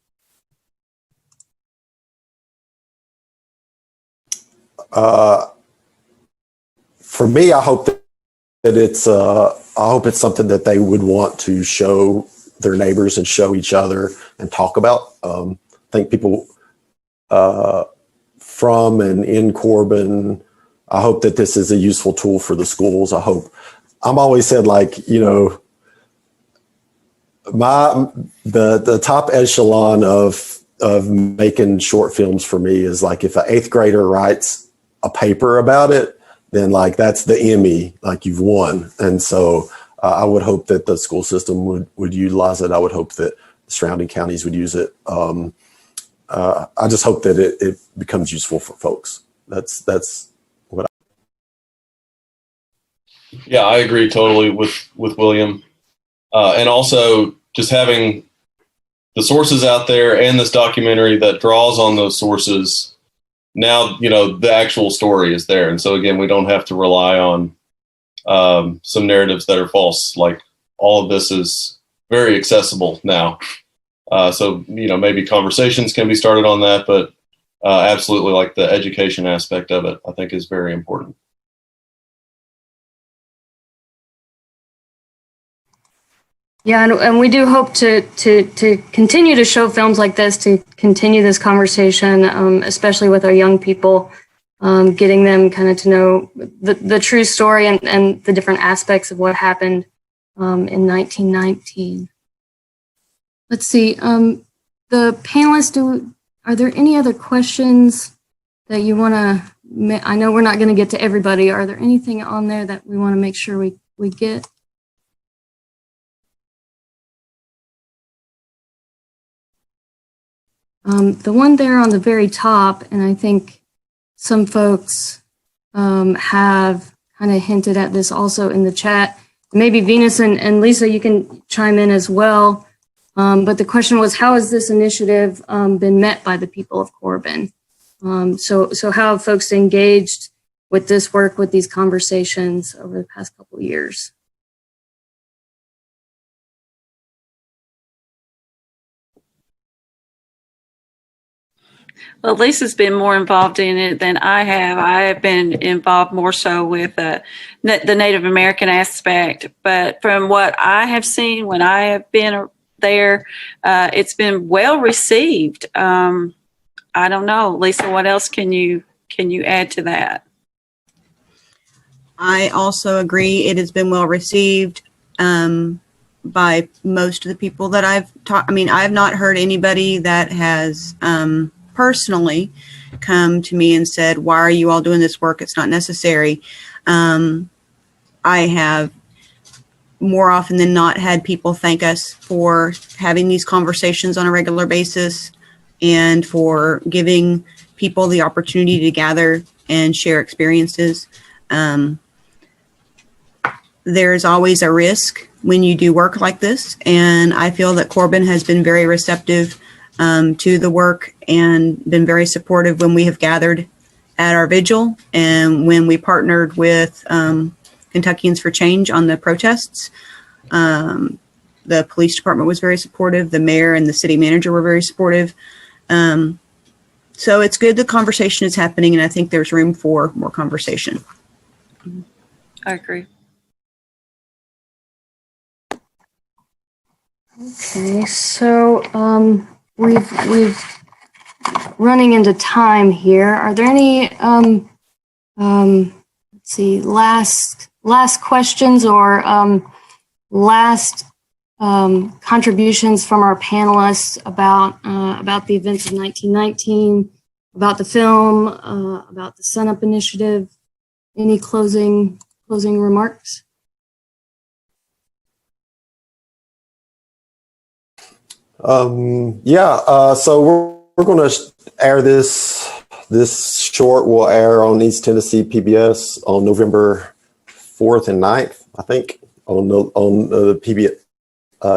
For me, I hope that it's something that they would want to show their neighbors and show each other and talk about. I think people from and in Corbin, I hope that this is a useful tool for the schools. I'm always said, like, you know, the top echelon of making short films for me is like if an 8th grader writes a paper about it, then like that's the Emmy, like you've won. And so I would hope that the school system would utilize it. I would hope that the surrounding counties would use it. I just hope that it becomes useful for folks. That's what Yeah, I agree totally with William. And also just having the sources out there and this documentary that draws on those sources. Now, you know, the actual story is there. And so again, we don't have to rely on some narratives that are false. Like all of this is very accessible now. So, you know, maybe conversations can be started on that, but absolutely, like the education aspect of it, I think is very important. Yeah, and we do hope to continue to show films like this, to continue this conversation, especially with our young people, getting them kind of to know the true story and the different aspects of what happened in 1919. Let's see, the panelists, are there any other questions that you want to, I know we're not going to get to everybody. Are there anything on there that we want to make sure we get? The one there on the very top, and I think some folks have kind of hinted at this also in the chat. Maybe Venus and Lisa, you can chime in as well. But the question was, how has this initiative been met by the people of Corbin? So how have folks engaged with this work, with these conversations over the past couple of years? Well, Lisa's been more involved in it than I have. I have been involved more so with the Native American aspect. But from what I have seen when I have been there, it's been well received. I don't know, Lisa, what else can you add to that? I also agree. It has been well received by most of the people that I've talked. I mean, I have not heard anybody that has personally come to me and said, why are you all doing this work? It's not necessary. I have more often than not had people thank us for having these conversations on a regular basis and for giving people the opportunity to gather and share experiences. There's always a risk when you do work like this, and I feel that Corbin has been very receptive to the work and been very supportive when we have gathered at our vigil and when we partnered with Kentuckians for Change on the protests. The police department was very supportive. The mayor and the city manager were very supportive. So it's good the conversation is happening, and I think there's room for more conversation. I agree. Okay, so we've running into time here. Are there any let's see, last questions or last contributions from our panelists about the events of 1919, about the film, about the Sunup Initiative? Any closing remarks? So we're going to air this this short will air on East Tennessee PBS on November 4th and 9th, I think, on the PBS,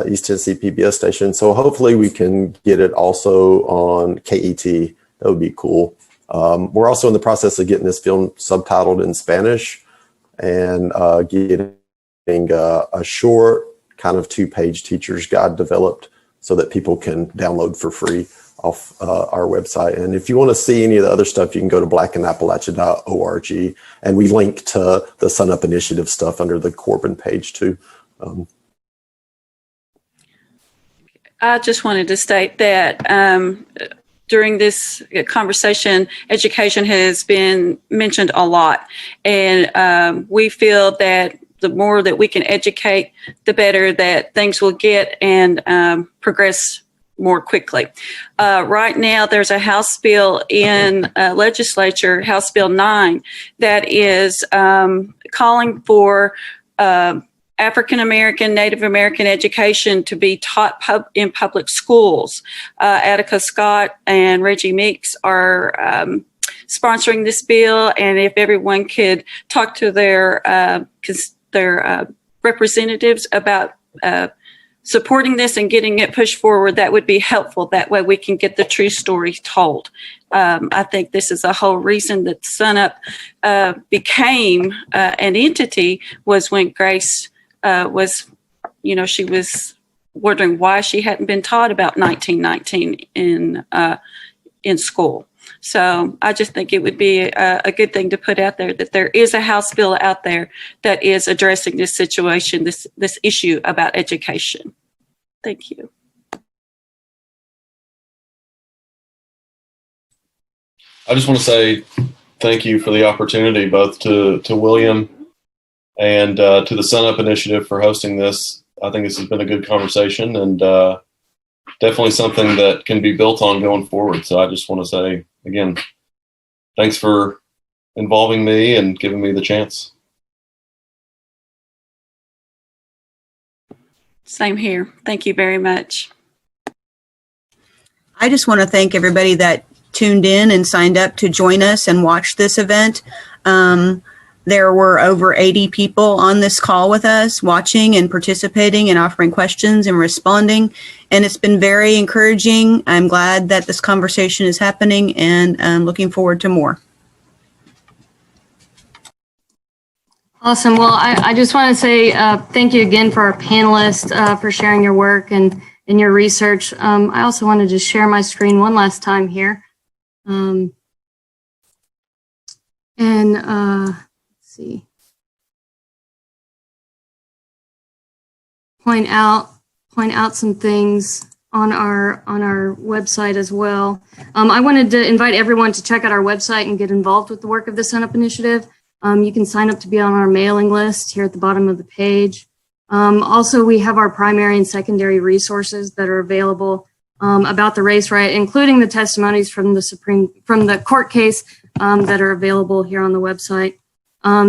East Tennessee PBS station. So hopefully we can get it also on KET. That would be cool. We're also in the process of getting this film subtitled in Spanish and getting a short kind of 2-page teacher's guide developed so that people can download for free off our website. And if you want to see any of the other stuff, you can go to blackinAppalachia.org, and we link to the Sunup Initiative stuff under the Corbin page too. I just wanted to state that during this conversation, education has been mentioned a lot, and we feel that the more that we can educate, the better that things will get and progress more quickly. Right now, there's a House bill in legislature, House Bill 9, that is calling for African American, Native American education to be taught in public schools. Attica Scott and Reggie Meeks are sponsoring this bill, and if everyone could talk to their representatives about supporting this and getting it pushed forward, that would be helpful. That way we can get the true story told. I think this is the whole reason that Sunup became an entity was when Grace was, she was wondering why she hadn't been taught about 1919 in school. So I just think it would be a good thing to put out there that there is a House bill out there that is addressing this situation, this issue about education. Thank you. I just want to say thank you for the opportunity, both to William and to the Sunup Initiative for hosting this. I think this has been a good conversation and definitely something that can be built on going forward. So I just want to say, again, thanks for involving me and giving me the chance. Same here. Thank you very much. I just want to thank everybody that tuned in and signed up to join us and watch this event. There were over 80 people on this call with us, watching and participating and offering questions and responding. And it's been very encouraging. I'm glad that this conversation is happening, and I'm looking forward to more. Awesome. Well, I just want to say thank you again for our panelists for sharing your work and your research. I also wanted to share my screen one last time here. Let's see. Point out some things on our website as well. I wanted to invite everyone to check out our website and get involved with the work of the Sunup Initiative. You can sign up to be on our mailing list here at the bottom of the page. Also, we have our primary and secondary resources that are available about the race riot, including the testimonies from the court case that are available here on the website.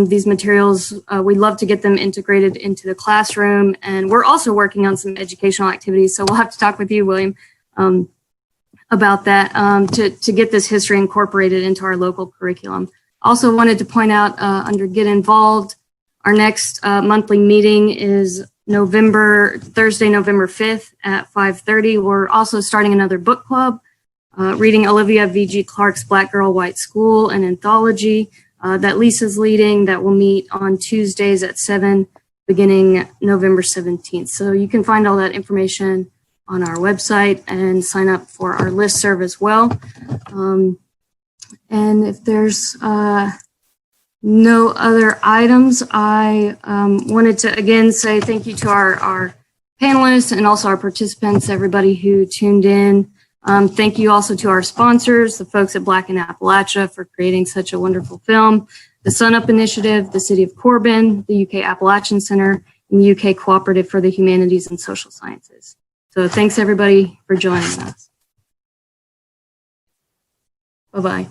These materials, we'd love to get them integrated into the classroom, and we're also working on some educational activities. So we'll have to talk with you, William, about that to get this history incorporated into our local curriculum. Also wanted to point out under Get Involved, our next monthly meeting is Thursday, November 5th at 5:30. We're also starting another book club, reading Olivia V.G. Clark's Black Girl, White School, an anthology that Lisa's leading, that will meet on Tuesdays at 7, beginning November 17th. So you can find all that information on our website and sign up for our listserv as well. And if there's no other items, I wanted to again say thank you to our panelists and also our participants, everybody who tuned in. Thank you also to our sponsors, the folks at Black in Appalachia, for creating such a wonderful film, the Sunup Initiative, the City of Corbin, the UK Appalachian Center, and the UK Cooperative for the Humanities and Social Sciences. So thanks everybody for joining us. Bye-bye.